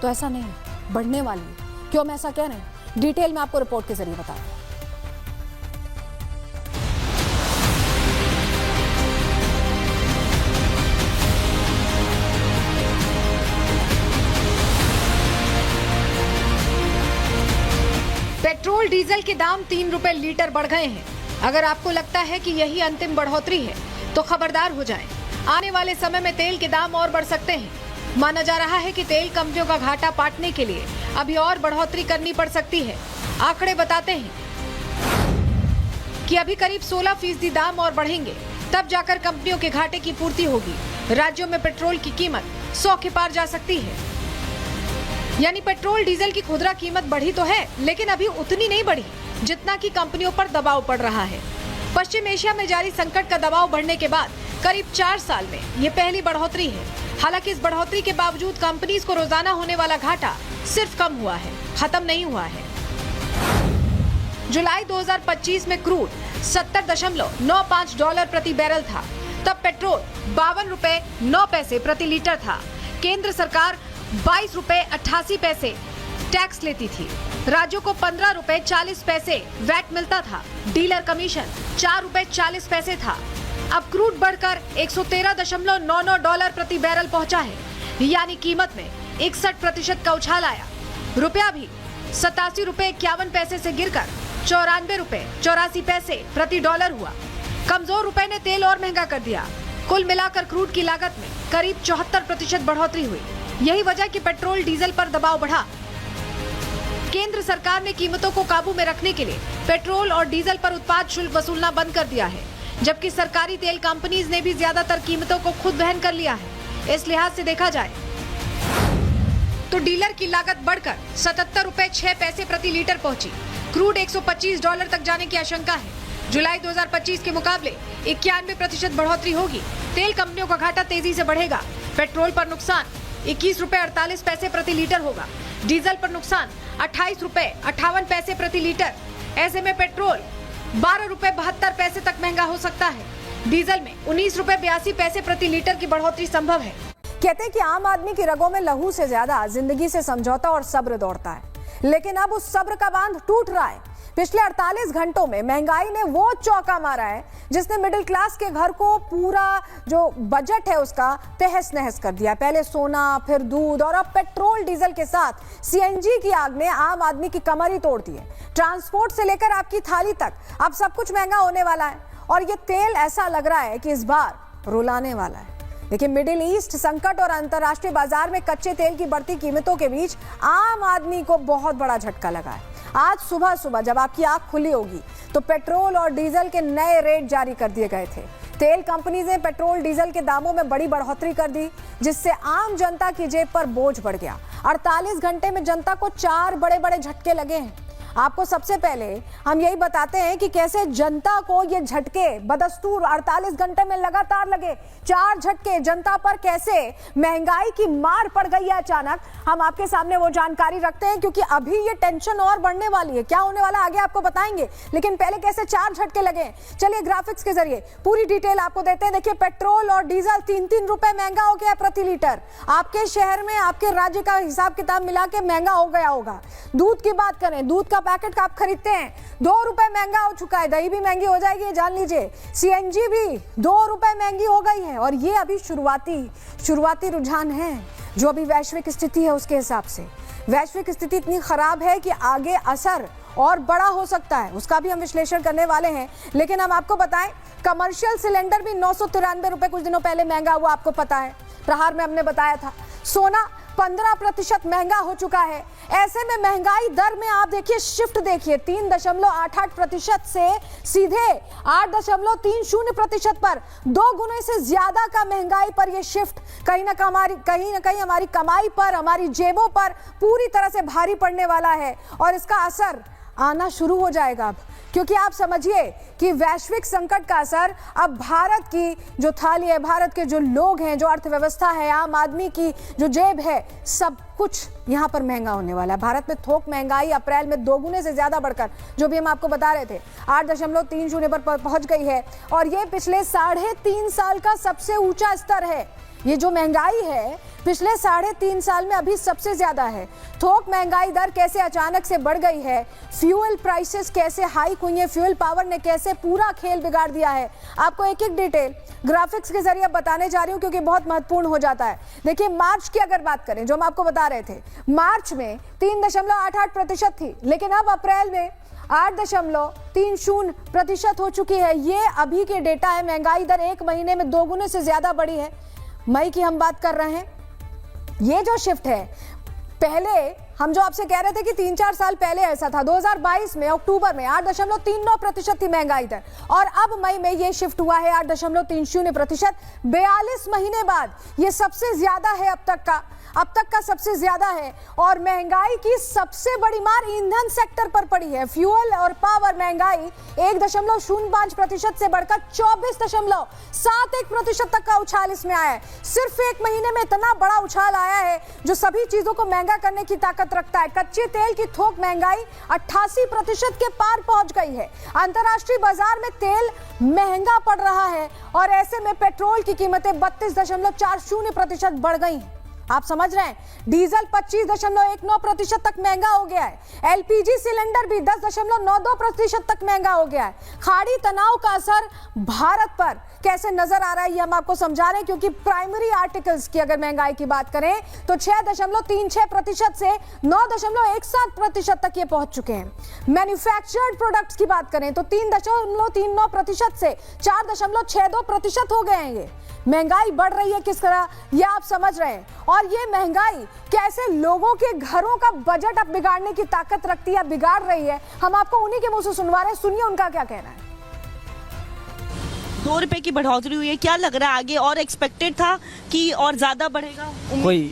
तो ऐसा नहीं है, बढ़ने वाली है। क्यों हम ऐसा कह रहे हैं, डिटेल में आपको रिपोर्ट के जरिए बताएं। पेट्रोल डीजल के दाम 3 रुपए लीटर बढ़ गए हैं। अगर आपको लगता है कि यही अंतिम बढ़ोतरी है तो खबरदार हो जाएं। आने वाले समय में तेल के दाम और बढ़ सकते हैं। माना जा रहा है कि तेल कंपनियों का घाटा पाटने के लिए अभी और बढ़ोतरी करनी पड़ सकती है। आंकड़े बताते हैं कि अभी करीब 16% दाम और बढ़ेंगे, तब जाकर कंपनियों के घाटे की पूर्ति होगी। राज्यों में पेट्रोल की कीमत 100 के पार जा सकती है। यानी पेट्रोल डीजल की खुदरा कीमत बढ़ी तो है, लेकिन अभी उतनी नहीं बढ़ी जितना कि कंपनियों पर दबाव पड़ रहा है। पश्चिम एशिया में जारी संकट का दबाव बढ़ने के बाद करीब 4 साल में ये पहली बढ़ोतरी है। हालांकि इस बढ़ोतरी के बावजूद कंपनीज को रोजाना होने वाला घाटा सिर्फ कम हुआ है, खत्म नहीं हुआ है। जुलाई 2025 में क्रूड $70.95 प्रति बैरल था, तब पेट्रोल ₹52.09 प्रति लीटर था। केंद्र सरकार ₹22.88 टैक्स लेती थी। राज्यों को ₹15.40 वैट मिलता था। डीलर कमीशन ₹4.40 था। अब क्रूड बढ़कर $113.99 प्रति बैरल पहुंचा है, यानी कीमत में 61% का उछाल आया। रुपया भी ₹87.51 से गिरकर ₹94.84 प्रति डॉलर हुआ। कमजोर रुपए ने तेल और महंगा कर दिया। कुल मिलाकर क्रूड की लागत में करीब 74% बढ़ोतरी हुई। यही वजह कि पेट्रोल डीजल पर दबाव बढ़ा। केंद्र सरकार ने कीमतों को काबू में रखने के लिए पेट्रोल और डीजल पर उत्पाद शुल्क वसूलना बंद कर दिया है, जबकि सरकारी तेल कंपनीज ने भी ज्यादातर कीमतों को खुद वहन कर लिया है। इस लिहाज से देखा जाए तो डीलर की लागत बढ़कर $77.06 प्रति लीटर पहुंची। क्रूड $125 तक जाने की आशंका है। जुलाई 2025 के मुकाबले 91% बढ़ोतरी होगी। तेल कंपनियों का घाटा तेजी से बढ़ेगा। पेट्रोल पर नुकसान 21 रुपए 48 पैसे प्रति लीटर होगा। डीजल पर नुकसान 28 रुपए 58 पैसे प्रति लीटर। ऐसे में पेट्रोल 12 रुपए 72 पैसे तक महंगा हो सकता है। डीजल में 19 रुपए 82 पैसे प्रति लीटर की बढ़ोतरी संभव है। कहते हैं कि आम आदमी की रगों में लहू से ज्यादा जिंदगी से समझौता और सब्र दौड़ता है, लेकिन अब उस सब्र का बांध टूट रहा है। पिछले 48 घंटों में महंगाई ने वो चौका मारा है जिसने मिडिल क्लास के घर को पूरा जो बजट है उसका तहस नहस कर दिया। पहले सोना, फिर दूध और अब पेट्रोल डीजल के साथ सीएनजी की आग ने आम आदमी की कमर ही तोड़ दी है। ट्रांसपोर्ट से लेकर आपकी थाली तक अब सब कुछ महंगा होने वाला है और ये तेल ऐसा लग रहा है कि इस बार रुलाने वाला है। लेकिन मिडिल ईस्ट संकट और अंतर्राष्ट्रीय बाजार में कच्चे तेल की बढ़ती कीमतों के बीच आम आदमी को बहुत बड़ा झटका लगा है। आज सुबह सुबह जब आपकी आंख खुली होगी तो पेट्रोल और डीजल के नए रेट जारी कर दिए गए थे। तेल कंपनी ने पेट्रोल डीजल के दामों में बड़ी बढ़ोतरी कर दी, जिससे आम जनता की जेब पर बोझ बढ़ गया। 48 घंटे में जनता को 4 बड़े बड़े झटके लगे हैं। आपको सबसे पहले हम यही बताते हैं कि कैसे जनता को ये झटके बदस्तूर 48 घंटे में लगातार लगे। 4 झटके जनता पर कैसे महंगाई की मार पड़ गई है अचानक, हम आपके सामने वो जानकारी रखते हैं, क्योंकि अभी ये टेंशन और बढ़ने वाली है। क्या होने वाला आगे आपको बताएंगे, लेकिन पहले कैसे 4 झटके लगे। चलिए ग्राफिक्स के जरिए पूरी डिटेल आपको देते हैं। देखिए, पेट्रोल और डीजल 3-3 रुपए महंगा हो गया प्रति लीटर। आपके शहर में, आपके राज्य का हिसाब किताब मिला के महंगा हो गया होगा। दूध की बात करें, दूध का पैकेट का आप खरीदते हैं 2 रुपए महंगा हो चुका है। दही भी महंगी हो जाएगी, ये जान लीजिए। सीएनजी भी 2 रुपए महंगी हो गई है और ये अभी शुरुआती रुझान है जो अभी वैश्विक स्थिति है उसके हिसाब से। वैश्विक स्थिति इतनी खराब है कि आगे असर और बड़ा हो सकता है, उसका भी हम विश्लेषण करने वाले हैं। लेकिन हम आपको बताएं, कमर्शियल सिलेंडर भी 993 रुपए कुछ दिनों पहले महंगा हुआ, आपको पता है, प्रहार में हमने बताया था। सोना 15% महंगा हो चुका है। ऐसे में महंगाई दर में आप देखिए शिफ्ट देखिए, 3.88% से सीधे 8.30% पर 2 गुने से ज्यादा का महंगाई पर यह शिफ्ट कहीं ना कहीं हमारी कमाई पर, हमारी जेबों पर पूरी तरह से भारी पड़ने वाला है और इसका असर आना शुरू हो जाएगा अब, क्योंकि आप समझिए कि वैश्विक संकट का असर अब भारत की जो थाली है, भारत के जो लोग हैं, जो अर्थव्यवस्था है, आम आदमी की जो जेब है, सब कुछ यहाँ पर महंगा होने वाला है। भारत में थोक महंगाई अप्रैल में 2 गुने से ज्यादा बढ़कर, जो भी हम आपको बता रहे थे, 8.30 पर पहुंच गई है और ये पिछले 3.5 साल का सबसे ऊंचा स्तर है। ये जो महंगाई है पिछले 3.5 साल में अभी सबसे ज्यादा है। थोक महंगाई दर कैसे अचानक से बढ़ गई है, फ्यूल प्राइसेस कैसे हाइक हुई है, फ्यूल पावर ने कैसे पूरा खेल बिगाड़ दिया है, आपको एक एक डिटेल ग्राफिक्स के जरिए बताने जा रही हूं, क्योंकि बहुत महत्वपूर्ण हो जाता है। देखिए, मार्च की अगर बात करें, जो हम आपको बता रहे थे, मार्च में 3.88% थी, लेकिन अब अप्रैल में 8.30% हो चुकी है। ये अभी के डेटा है। महंगाई दर 1 महीने में 2 गुने से ज्यादा बढ़ी है। मई की हम बात कर रहे हैं। ये जो शिफ्ट है, पहले हम जो आपसे कह रहे थे कि 3-4 साल पहले ऐसा था, 2022 में अक्टूबर में 8.39% थी महंगाई दर और अब मई में ये शिफ्ट हुआ है 8.30%। 42 महीने बाद ये सबसे ज्यादा है अब तक का सबसे ज्यादा है। और महंगाई की सबसे बड़ी मार ईंधन सेक्टर पर पड़ी है। फ्यूल और पावर महंगाई 1.05% से बढ़कर 24.71% तक का उछाल इसमें आया है। सिर्फ 1 महीने में इतना बड़ा उछाल आया है जो सभी चीजों को महंगा करने की ताकत रखता है। कच्चे तेल की थोक महंगाई 88% के पार पहुंच गई है। अंतर्राष्ट्रीय बाजार में तेल महंगा पड़ रहा है और ऐसे में पेट्रोल की कीमतें 32.40% बढ़ गई हैं। आप समझ रहे हैं, डीजल 25.19% तक महंगा हो गया है। एलपीजी सिलेंडर भी 10.92% तक महंगा हो गया है। खाड़ी तनाव का असर भारत पर कैसे नजर आ रहा है ये हम आपको समझा रहे हैं, क्योंकि प्राइमरी आर्टिकल्स की अगर महंगाई की बात करें तो 6.36% से 9.17% तक ये पहुंच चुके हैं। मैन्युफैक्चर्ड प्रोडक्ट्स की बात करें तो 3.39% से 4.62% हो गए हैं। ये महंगाई बढ़ रही है किस तरह, ये आप समझ रहे हैं। और ये महंगाई कैसे लोगों के घरों का बजट अब बिगाड़ने की ताकत रखती है, बिगाड़ रही है, हम आपको उन्हीं के मुंह से सुनवा रहे हैं। सुनिए उनका क्या कहना है। 2 रुपए की बढ़ोतरी हुई है, क्या लग रहा है आगे और एक्सपेक्टेड था कि और ज्यादा बढ़ेगा?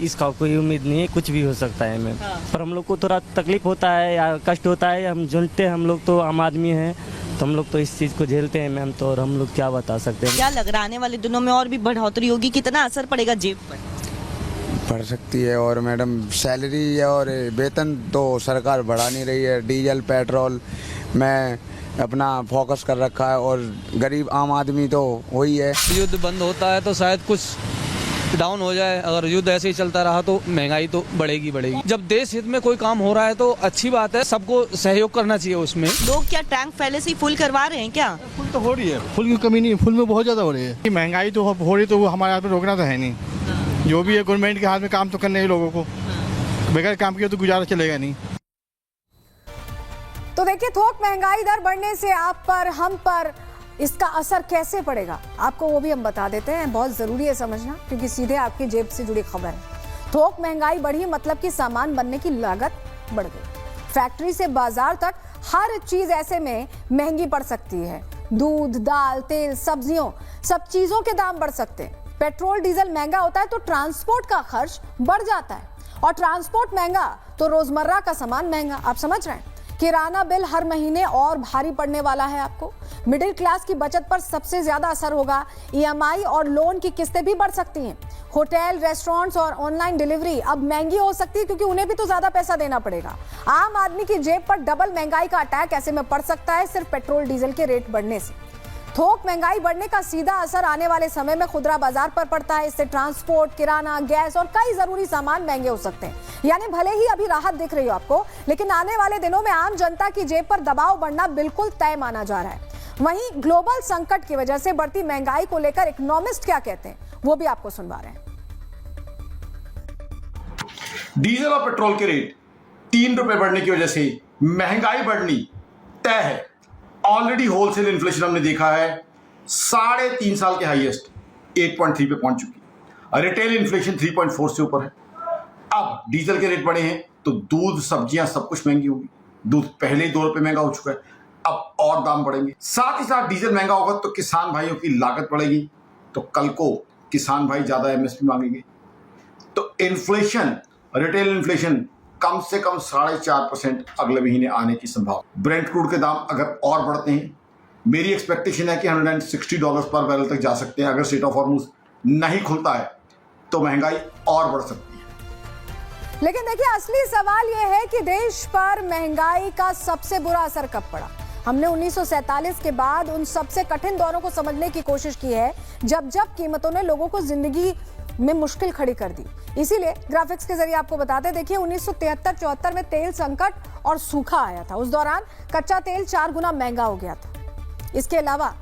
इसका कोई उम्मीद नहीं है, कुछ भी हो सकता है मैम। पर हम लोग को थोड़ा तकलीफ होता है या कष्ट होता है, हम जानते हैं, हम लोग तो आम आदमी हैं, तो हम लोग तो इस चीज़ को झेलते हैं मैम, तो और हम लोग क्या बता सकते हैं। क्या लग रहा है आने वाले दिनों में और भी बढ़ोतरी होगी, कितना असर पड़ेगा जेब पर? पड़ सकती है। और मैडम सैलरी और वेतन तो सरकार बढ़ा नहीं रही है। डीजल पेट्रोल में अपना फोकस कर रखा है और गरीब आम आदमी तो वही है। युद्ध बंद होता है तो शायद कुछ डाउन हो जाए। अगर युद्ध ऐसे ही चलता रहा तो महंगाई तो बढ़ेगी। जब देश हित में कोई काम हो रहा है तो अच्छी बात है, सबको सहयोग करना चाहिए उसमें। लोग क्या टैंक पहले से ही फुल करवा रहे हैं क्या? फुल तो हो रही है, फुल की कमी नहीं, फुल में बहुत ज़्यादा हो रही है। महंगाई तो हो रही तो वो हमारे हाथ में रोकना तो है नहीं। जो भी है गवर्नमेंट के हाथ में काम तो करने ही लोगों को, बगैर काम किए तो गुजारा चलेगा नहीं। तो देखिए, थोक महंगाई दर बढ़ने से आप पर, हम पर इसका असर कैसे पड़ेगा, आपको वो भी हम बता देते हैं। बहुत जरूरी है समझना, क्योंकि सीधे आपकी जेब से जुड़ी खबर है। थोक महंगाई बढ़ी मतलब कि सामान बनने की लागत बढ़ गई। फैक्ट्री से बाजार तक हर चीज ऐसे में महंगी पड़ सकती है। दूध, दाल, तेल, सब्जियों, सब चीजों के दाम बढ़ सकते हैं। पेट्रोल डीजल महंगा होता है तो ट्रांसपोर्ट का खर्च बढ़ जाता है, और ट्रांसपोर्ट महंगा तो रोजमर्रा का सामान महंगा। आप समझ रहे हैं, किराना बिल हर महीने और भारी पड़ने वाला है आपको। मिडिल क्लास की बचत पर सबसे ज्यादा असर होगा। ईएमआई और लोन की किस्तें भी बढ़ सकती हैं। होटल, रेस्टोरेंट्स और ऑनलाइन डिलीवरी अब महंगी हो सकती है, क्योंकि उन्हें भी तो ज्यादा पैसा देना पड़ेगा। आम आदमी की जेब पर डबल महंगाई का अटैक ऐसे में पड़ सकता है, सिर्फ पेट्रोल डीजल के रेट बढ़ने से। थोक महंगाई बढ़ने का सीधा असर आने वाले समय में खुदरा बाजार पर पड़ता है। इससे ट्रांसपोर्ट, किराना, गैस और कई जरूरी सामान महंगे हो सकते हैं। यानी भले ही अभी राहत दिख रही हो आपको, लेकिन आने वाले दिनों में आम जनता की जेब पर दबाव बढ़ना बिल्कुल तय माना जा रहा है। वहीं ग्लोबल संकट की वजह से बढ़ती महंगाई को लेकर इकोनॉमिस्ट क्या कहते हैं, वो भी आपको सुनवा रहे हैं। डीजल और पेट्रोल के रेट 3 रुपए बढ़ने की वजह से महंगाई बढ़नी तय है। ऑलरेडी होलसेल इन्फ्लेशन हमने देखा है 3.5 साल के हाईएस्ट 8.3 पे पहुंच चुकी है। रिटेल इन्फ्लेशन 3.4 से ऊपर है। अब डीजल के रेट बढ़े हैं तो दूध, सब्जियां सब कुछ महंगी होगी। दूध पहले ही 2 रुपए महंगा हो चुका है, अब और दाम बढ़ेंगे। साथ ही साथ डीजल महंगा होगा तो किसान भाइयों की लागत बढ़ेगी, तो कल को किसान भाई ज्यादा एमएसपी मांगेंगे। तो इन्फ्लेशन, रिटेल इन्फ्लेशन कम से कम 4.5% अगले महीने आने की संभावना। ब्रेंट क्रूड के दाम अगर और बढ़ते हैं, मेरी एक्सपेक्टेशन है कि $160 पर बैरल तक जा सकते हैं। अगर स्ट्रेट ऑफ हॉर्मुज नहीं खुलता है तो महंगाई और बढ़ सकती है। लेकिन देखिए, असली सवाल यह है कि देश पर महंगाई का सबसे बुरा असर कब पड़ा। हमने 1947 के बाद उन सबसे कठिन दौरों को समझने की कोशिश की है, जब कीमतों ने लोगों को जिंदगी में मुश्किल खड़ी कर दी। इसीलिए ग्राफिक्स के जरिए आपको बताते, देखिए 1973-74 में तेल संकट और सूखा आया था। उस दौरान कच्चा तेल 4 गुना महंगा हो गया था। इसके अलावा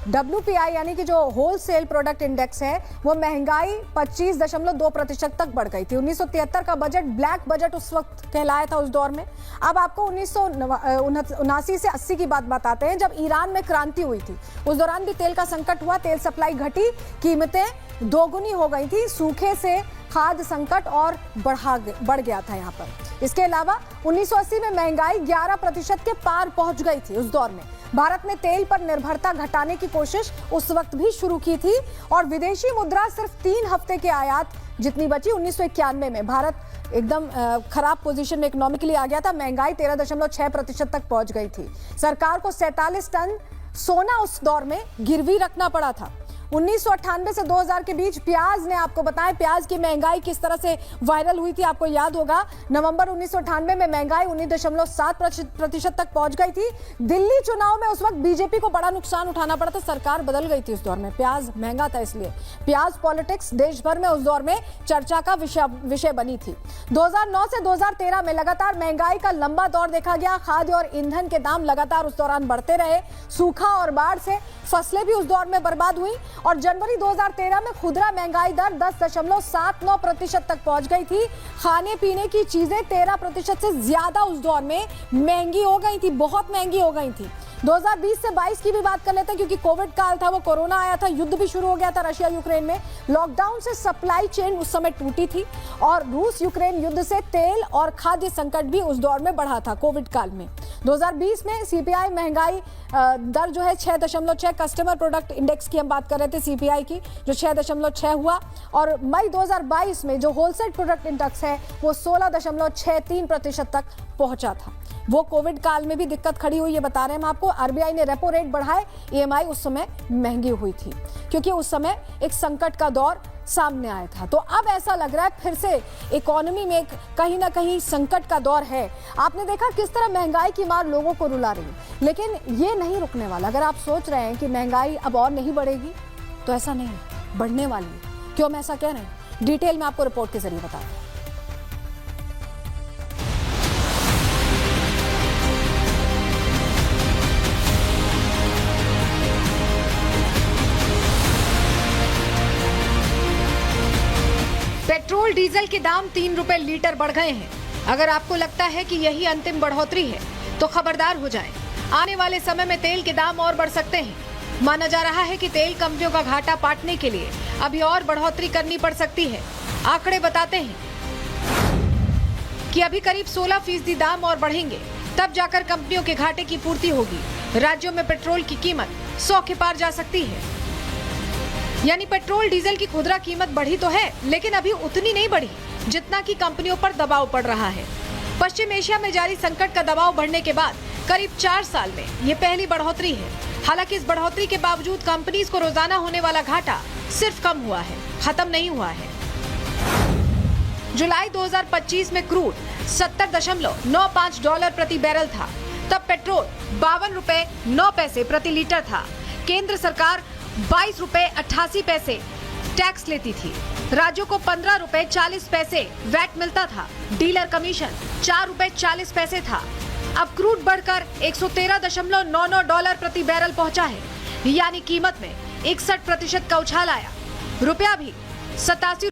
WPI यानी कि जो होलसेल प्रोडक्ट इंडेक्स है, वो महंगाई 25.2% तक बढ़ गई थी। 1973 का बजट ब्लैक बजट उस वक्त कहलाया था उस दौर में। अब आपको 1979 से 80 की बात बताते हैं, जब ईरान में क्रांति हुई थी। उस दौरान भी तेल का संकट हुआ, तेल सप्लाई घटी, कीमतें दोगुनी हो गई थी। सूखे से खाद्य संकट और बढ़ गया था यहाँ पर। इसके अलावा 1980 में महंगाई 11% के पार पहुंच गई थी। उस दौर में भारत ने तेल पर निर्भरता घटाने की कोशिश उस वक्त भी शुरू की थी, और विदेशी मुद्रा सिर्फ 3 हफ्ते के आयात जितनी बची। 1991 में भारत एकदम खराब पोजीशन में इकोनॉमिकली आ गया था। महंगाई 13.6% तक पहुंच गई थी। सरकार को 47 टन सोना उस दौर में गिरवी रखना पड़ा था। 1998 से 2000 के बीच प्याज ने, आपको बताएं प्याज की महंगाई किस तरह से वायरल हुई थी, आपको याद होगा। नवंबर 1998 में महंगाई 19.7% तक पहुंच गई थी। दिल्ली चुनाव में उस वक्त बीजेपी को बड़ा नुकसान उठाना पड़ा था, सरकार बदल गई थी उस दौर में। प्याज महंगा था, इसलिए प्याज पॉलिटिक्स देश भर में उस दौर में चर्चा का विषय बनी थी। 2009 से 2013 में लगातार महंगाई का लंबा दौर देखा गया। खाद्य और ईंधन के दाम लगातार उस दौरान बढ़ते रहे। सूखा और बाढ़ से फसलें भी उस दौर में बर्बाद हुई, और जनवरी 2013 में खुदरा महंगाई दर 10.79% तक पहुंच गई थी। खाने पीने की चीजें 13% से ज्यादा उस दौर में महंगी हो गई थी, बहुत महंगी हो गई थी। 2020 से 22 की भी बात कर लेते हैं, क्योंकि कोविड काल था, वो कोरोना आया था, युद्ध भी शुरू हो गया था रशिया यूक्रेन में। लॉकडाउन से सप्लाई चेन उस समय टूटी थी, और रूस यूक्रेन युद्ध से तेल और खाद्य संकट भी उस दौर में बढ़ा था कोविड काल में। 2020 में सीपीआई महंगाई दर जो है 6.6, कस्टमर प्रोडक्ट इंडेक्स की हम बात कर रहे थे सीपीआई की, जो 6.6 हुआ। और मई 2022 में जो होलसेल प्रोडक्ट इंडेक्स है वो 16.63% तक पहुंचा था। वो कोविड काल में भी दिक्कत खड़ी हुई, ये बता रहे हैं हम आपको। आरबीआई ने रेपो रेट बढ़ाए, ईएमआई उस समय महंगी हुई थी क्योंकि उस समय एक संकट का दौर सामने आया था। तो अब ऐसा लग रहा है फिर से इकोनॉमी में कहीं ना कहीं संकट का दौर है। आपने देखा किस तरह महंगाई की मार लोगों को रुला रही है, लेकिन ये नहीं रुकने वाला। अगर आप सोच रहे हैं कि महंगाई अब और नहीं बढ़ेगी तो ऐसा नहीं है, बढ़ने वाली है। क्यों हम ऐसा कह रहे हैं, डिटेल में आपको रिपोर्ट के जरिए बताते हैं। पेट्रोल डीजल के दाम 3 रुपए लीटर बढ़ गए हैं। अगर आपको लगता है कि यही अंतिम बढ़ोतरी है तो खबरदार हो जाएं। आने वाले समय में तेल के दाम और बढ़ सकते हैं। माना जा रहा है कि तेल कंपनियों का घाटा पाटने के लिए अभी और बढ़ोतरी करनी पड़ सकती है। आंकड़े बताते हैं कि अभी करीब 16% दाम और बढ़ेंगे, तब जाकर कंपनियों के घाटे की पूर्ति होगी। राज्यों में पेट्रोल की कीमत 100 के पार जा सकती है। यानी पेट्रोल डीजल की खुदरा कीमत बढ़ी तो है, लेकिन अभी उतनी नहीं बढ़ी जितना कि कंपनियों पर दबाव पड़ रहा है। पश्चिम एशिया में जारी संकट का दबाव बढ़ने के बाद करीब 4 साल में ये पहली बढ़ोतरी है। हालांकि इस बढ़ोतरी के बावजूद कंपनीज को रोजाना होने वाला घाटा सिर्फ कम हुआ है, खत्म नहीं हुआ है। जुलाई 2025 में क्रूड $70.95 प्रति बैरल था। तब पेट्रोल 52 रुपए 9 पैसे प्रति लीटर था। केंद्र सरकार 22 रुपए 88 पैसे टैक्स लेती थी। राज्यों को 15 रुपए 40 पैसे वैट मिलता था। डीलर कमीशन 4 रुपए 40 पैसे था। अब क्रूड बढ़कर $113.99 प्रति बैरल पहुंचा है, यानी कीमत में 61% का उछाल आया। रुपया भी 87